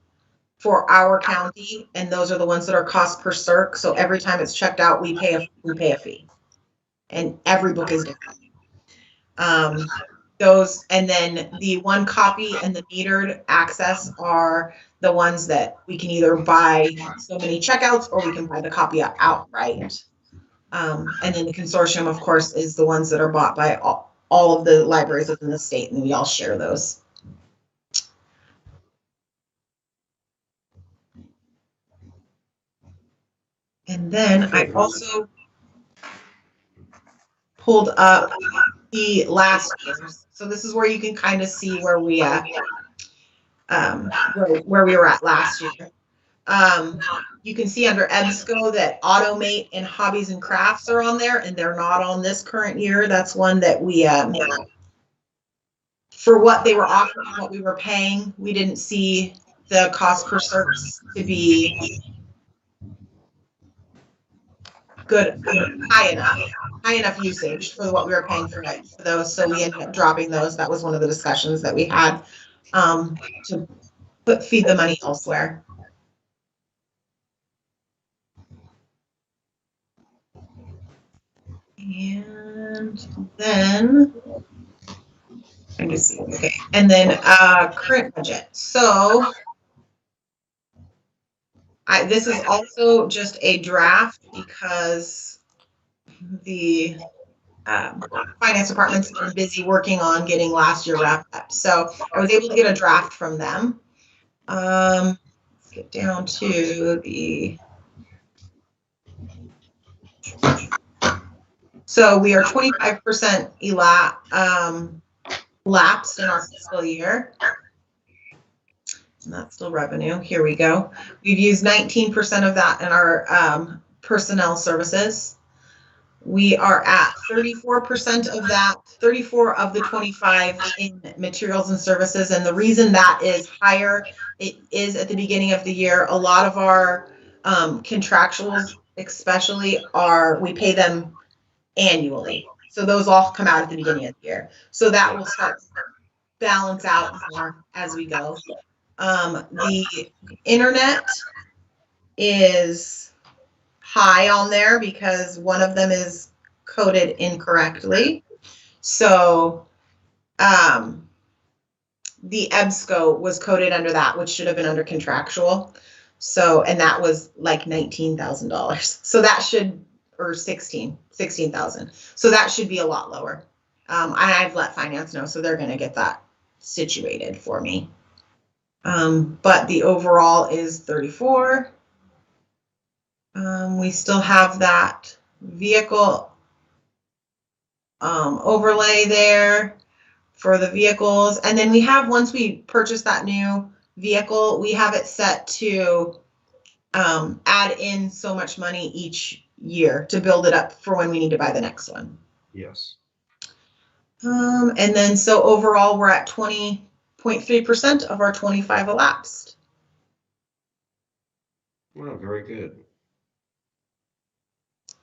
for our county, and those are the ones that are cost per circ. So every time it's checked out, we pay a fee, and every book is different. Those, and then the one copy and the metered access are the ones that we can either buy so many checkouts or we can buy the copy outright. And then the consortium, of course, is the ones that are bought by all of the libraries within the state, and we all share those. And then I also pulled up the last year's. So this is where you can kind of see where we where we were at last year. You can see under EBSCO that Automate and Hobbies and Crafts are on there, and they're not on this current year. That's one that we, for what they were offering, what we were paying, we didn't see the cost per service to be good, high enough usage for what we were paying for those. So we ended up dropping those. That was one of the discussions that we had, to feed the money elsewhere. And then, trying to see, okay, and then current budget. So this is also just a draft because the finance department's been busy working on getting last year wrapped up. So I was able to get a draft from them. Let's get down to the. So we are 25% lapsed in our fiscal year. And that's still revenue. Here we go. We've used 19% of that in our personnel services. We are at 34% of that, 34 of the 25 in materials and services. And the reason that is higher, it is at the beginning of the year. A lot of our contractuals, especially, we pay them annually. So those all come out at the beginning of the year. So that will start to balance out more as we go. The internet is high on there because one of them is coded incorrectly. So the EBSCO was coded under that, which should have been under contractual. So, and that was like $19,000. So that should, or 16,000. So that should be a lot lower. I've let finance know, so they're going to get that situated for me. But the overall is 34. We still have that vehicle overlay there for the vehicles. And then we have, once we purchase that new vehicle, we have it set to add in so much money each year to build it up for when we need to buy the next one. Yes. And then so overall we're at 20.3% of our 25 elapsed. Wow, very good.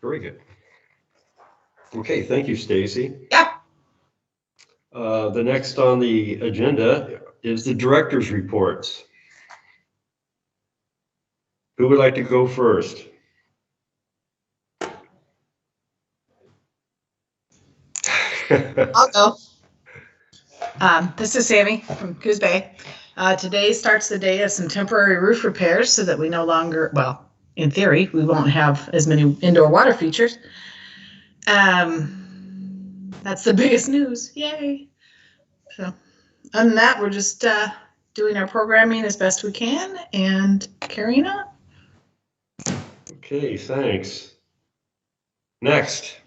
Very good. Okay, thank you, Stacy. Yeah. The next on the agenda is the director's reports. Who would like to go first? I'll go. This is Sammy from Coos Bay. Today starts the day of some temporary roof repairs so that we no longer, well, in theory, we won't have as many indoor water features. That's the biggest news. Yay. So other than that, we're just doing our programming as best we can and carrying on. Okay, thanks. Next.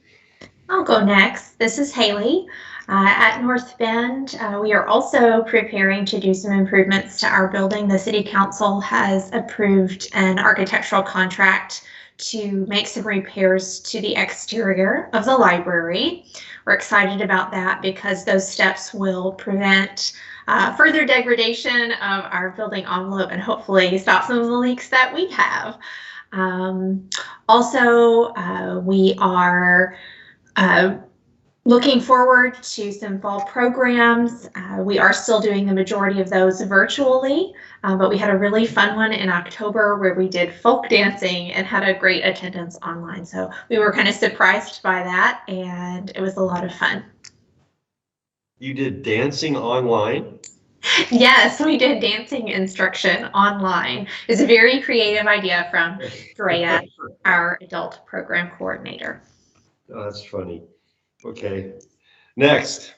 I'll go next. This is Haley. At North Bend, we are also preparing to do some improvements to our building. The City Council has approved an architectural contract to make some repairs to the exterior of the library. We're excited about that because those steps will prevent further degradation of our building envelope and hopefully stop some of the leaks that we have. Also, we are looking forward to some fall programs. We are still doing the majority of those virtually, but we had a really fun one in October where we did folk dancing and had a great attendance online. So we were kind of surprised by that, and it was a lot of fun. You did dancing online? Yes, we did dancing instruction online. It's a very creative idea from Drea, our adult program coordinator. Oh, that's funny. Okay, next.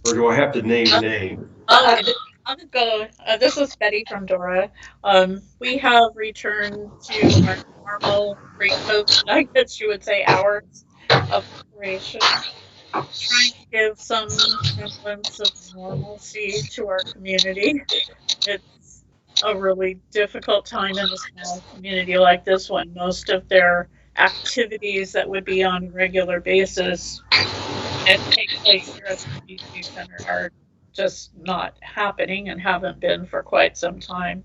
Or do I have to name names? I'll go. This is Betty from Dora. We have returned to our normal pre-COVID, I guess you would say, hours of operation, trying to give some semblance of normalcy to our community. It's a really difficult time in a small community like this one. Most of their activities that would be on a regular basis and take place here at the community center are just not happening and haven't been for quite some time.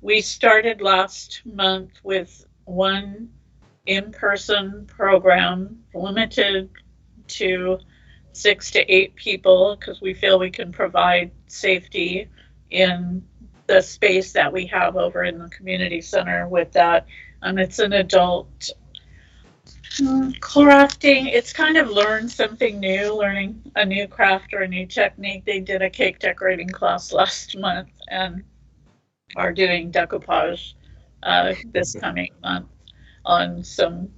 We started last month with one in-person program limited to 6 to 8 people because we feel we can provide safety in the space that we have over in the community center with that. And it's an adult crafting. It's kind of learn something new, learning a new craft or a new technique. They did a cake decorating class last month and are doing decoupage this coming month on some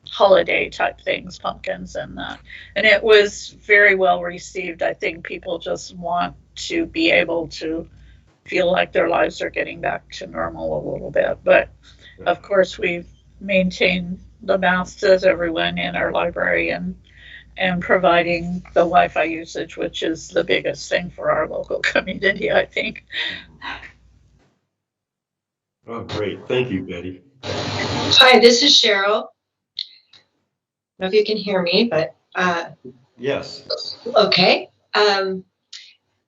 holiday type things, pumpkins and that. And it was very well received. I think people just want to be able to feel like their lives are getting back to normal a little bit. But of course, we've maintained the masks as everyone in our library and providing the Wi-Fi usage, which is the biggest thing for our local community, I think. Oh, great. Thank you, Betty. Hi, this is Cheryl. I don't know if you can hear me, but yes. Okay.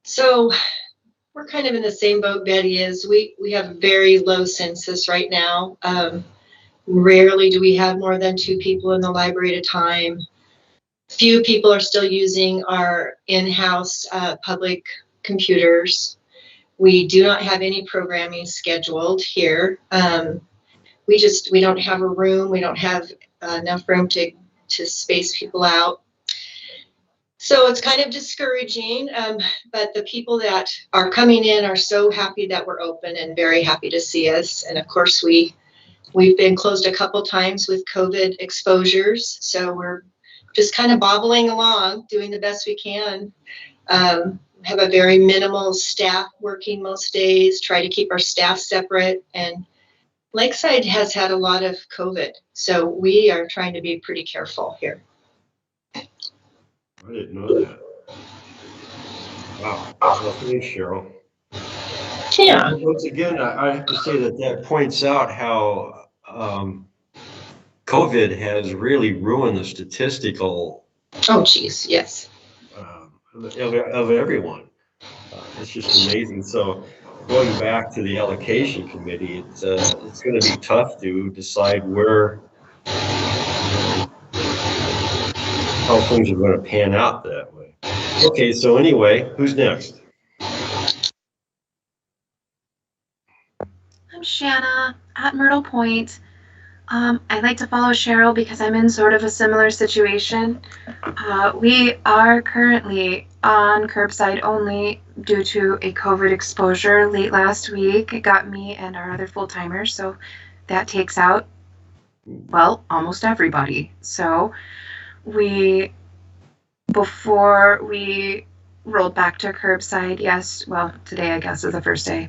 So we're kind of in the same boat Betty is. We have a very low census right now. Rarely do we have more than 2 people in the library at a time. Few people are still using our in-house public computers. We do not have any programming scheduled here. We don't have a room. We don't have enough room to space people out. So it's kind of discouraging, but the people that are coming in are so happy that we're open and very happy to see us. And of course, we've been closed a couple times with COVID exposures, so we're just kind of bobbling along, doing the best we can. Have a very minimal staff working most days, try to keep our staff separate, and Lakeside has had a lot of COVID, so we are trying to be pretty careful here. I didn't know that. Wow. Well, thanks, Cheryl. Yeah. Once again, I have to say that points out how COVID has really ruined the statistical. Oh, geez, yes. Of everyone. It's just amazing. So going back to the allocation committee, it's going to be tough to decide how things are going to pan out that way. Okay, so anyway, who's next? I'm Shanna at Myrtle Point. I'd like to follow Cheryl because I'm in sort of a similar situation. We are currently on curbside only due to a COVID exposure late last week. It got me and our other full-timers, so that takes out, well, almost everybody. So before we rolled back to curbside, today I guess is the first day,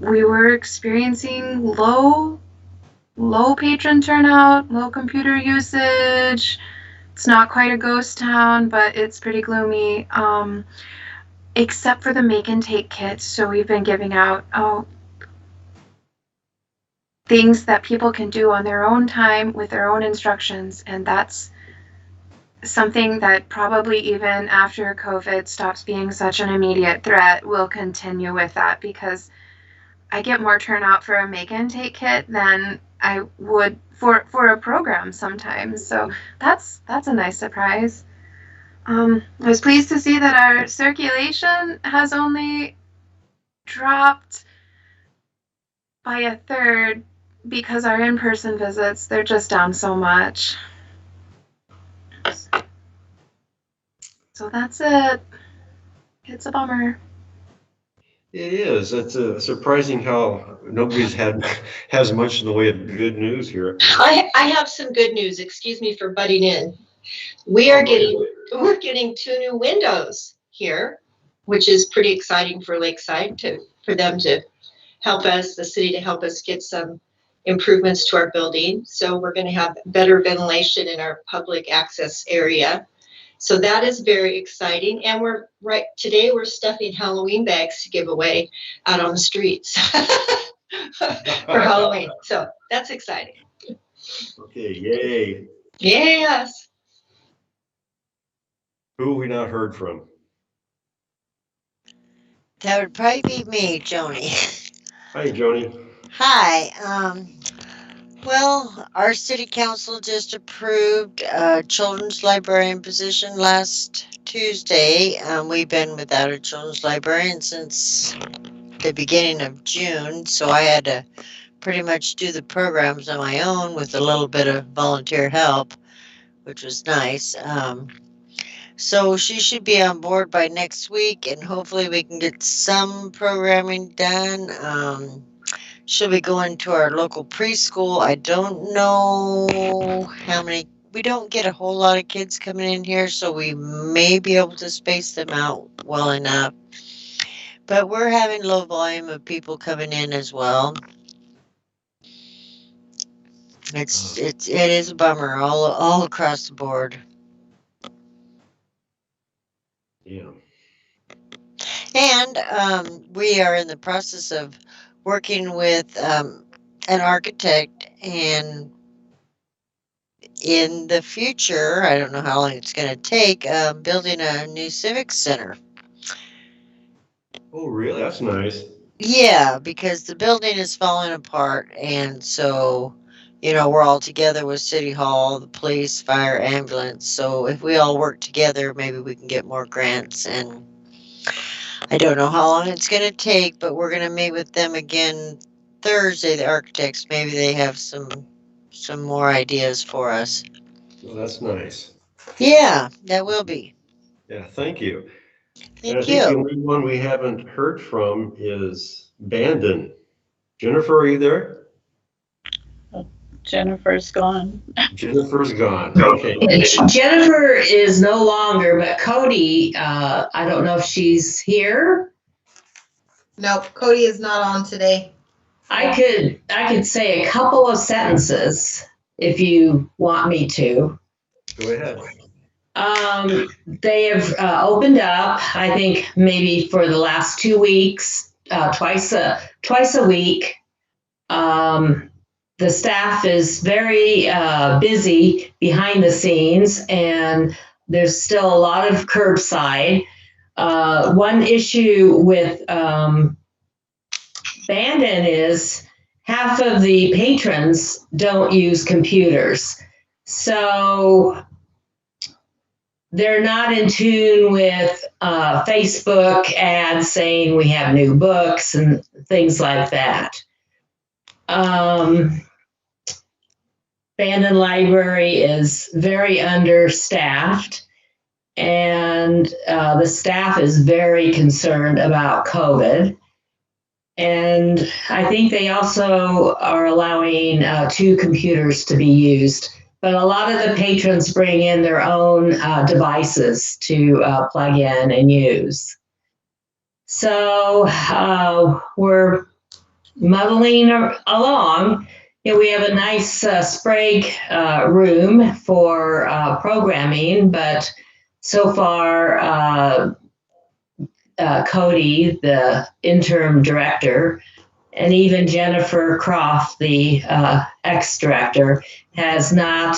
we were experiencing low low patron turnout, low computer usage. It's not quite a ghost town, but it's pretty gloomy. Except for the make and take kits. So we've been giving out things that people can do on their own time with their own instructions, and that's something that probably even after COVID stops being such an immediate threat, will continue with that, because I get more turnout for a make and take kit than I would for a program sometimes. So that's a nice surprise. I was pleased to see that our circulation has only dropped by a third, because our in-person visits, they're just down so much. So that's it. It's a bummer. It is. It's surprising how nobody's has much in the way of good news here. I have some good news. Excuse me for butting in. We're getting 2 new windows here, which is pretty exciting for Lakeside for them to help us, the city to help us get some improvements to our building. So we're going to have better ventilation in our public access area. So that is very exciting. And today we're stuffing Halloween bags to give away out on the streets for Halloween. So that's exciting. Okay, yay. Yes. Who have we not heard from? That would probably be me, Joni. Hi, Joni. Hi. Well, our city council just approved a children's librarian position last Tuesday. We've been without a children's librarian since the beginning of June, so I had to pretty much do the programs on my own with a little bit of volunteer help, which was nice. So she should be on board by next week, and hopefully we can get some programming done. She'll be going to our local preschool. I don't know how many. We don't get a whole lot of kids coming in here, so we may be able to space them out well enough. But we're having low volume of people coming in as well. It is a bummer all across the board. Yeah. And we are in the process of working with an architect, and in the future, I don't know how long it's going to take, building a new civic center. Oh, really? That's nice. Yeah, because the building is falling apart, and so, we're all together with City Hall, the police, fire, ambulance. So if we all work together, maybe we can get more grants. And I don't know how long it's going to take, but we're going to meet with them again Thursday, the architects. Maybe they have some more ideas for us. Well, that's nice. Yeah, that will be. Yeah, thank you. Thank And I think the you. only one we haven't heard from is Bandon. Jennifer, are you there? Jennifer's gone. Jennifer's gone. Okay. Jennifer is no longer, but Cody, I don't know if she's here. Nope, Cody is not on today. I could say a couple of sentences if you want me to. Go ahead. They have opened up, I think maybe for the last 2 weeks, twice a week. The staff is very busy behind the scenes, and there's still a lot of curbside. One issue with Bandon is half of the patrons don't use computers. So they're not in tune with Facebook ads saying we have new books and things like that. Bandon Library is very understaffed, and the staff is very concerned about COVID. And I think they also are allowing 2 computers to be used. But a lot of the patrons bring in their own devices to plug in and use. So we're muddling along, Yeah, we have a nice Sprague room for programming, but so far, Cody, the interim director, and even Jennifer Croft, the ex-director, has not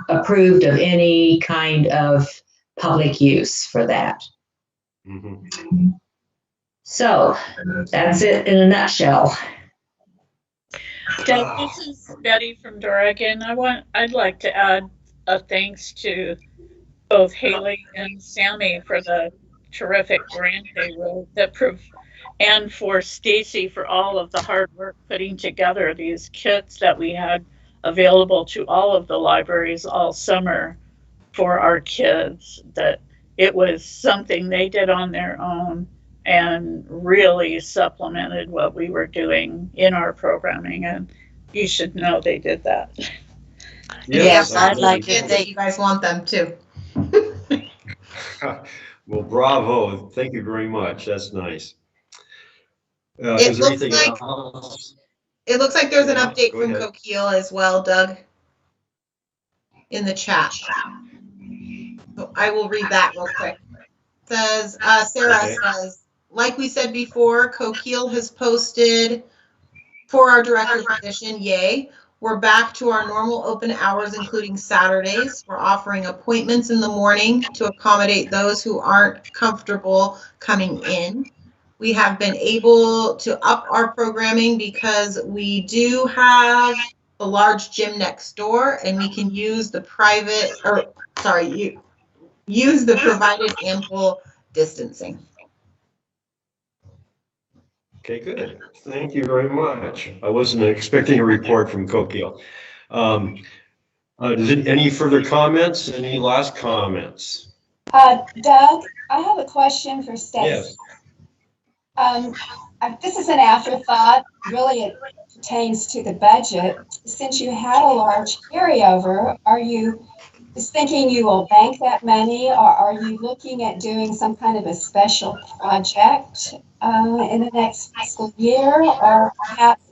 approved of any kind of public use for that. Mhm. So that's it in a nutshell. Deb, this is Betty from Dora again. I'd like to add a thanks to both Haley and Sammy for the terrific grant they wrote and for Stacy for all of the hard work putting together these kits that we had available to all of the libraries all summer for our kids. That it was something they did on their own and really supplemented what we were doing in our programming, and you should know they did that. Yes, Yeah, I'd like to if thank, you guys want them too. Well, bravo. Thank you very much. That's nice. It Is there looks anything like else? it looks like there's an Yeah, update go from ahead. Coquille as well, Doug, in the chat. So I will read that real quick. Says Sarah Okay. says, like we said before, Coquille has posted for our director position. Yay. We're back to our normal open hours, including Saturdays. We're offering appointments in the morning to accommodate those who aren't comfortable coming in. We have been able to up our programming because we do have a large gym next door, and we can use the use the provided ample distancing. Okay, good. Thank you very much. I wasn't expecting a report from Coquille. Any further comments? Any last comments? Doug, I have a question for Stacy. Yes. This is an afterthought. Really, it pertains to the budget. Since you had a large carryover, are you just thinking you will bank that money, or are you looking at doing some kind of a special project in the next fiscal year, or perhaps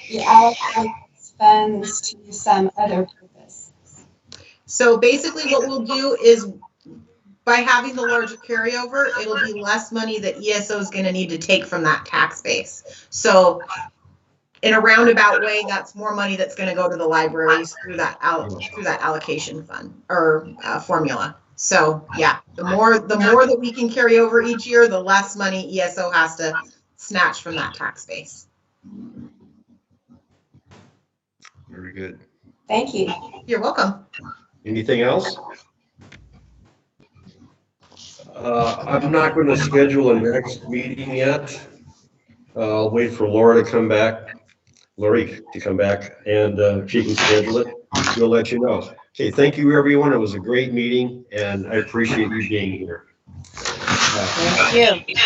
you allocate funds to some other purpose? So basically what we'll do is by having the larger carryover, it'll be less money that ESO is going to need to take from that tax base. So in a roundabout way, that's more money that's going to go to the libraries through that allocation fund or formula. So yeah, the more that we can carry over each year, the less money ESO has to snatch from that tax base. Very good. Thank you. You're welcome. Anything else? I'm not going to schedule a next meeting yet. I'll wait for Lori to come back, and she can schedule it. We'll let you know. Okay, thank you, everyone. It was a great meeting, and I appreciate you being here. thank you.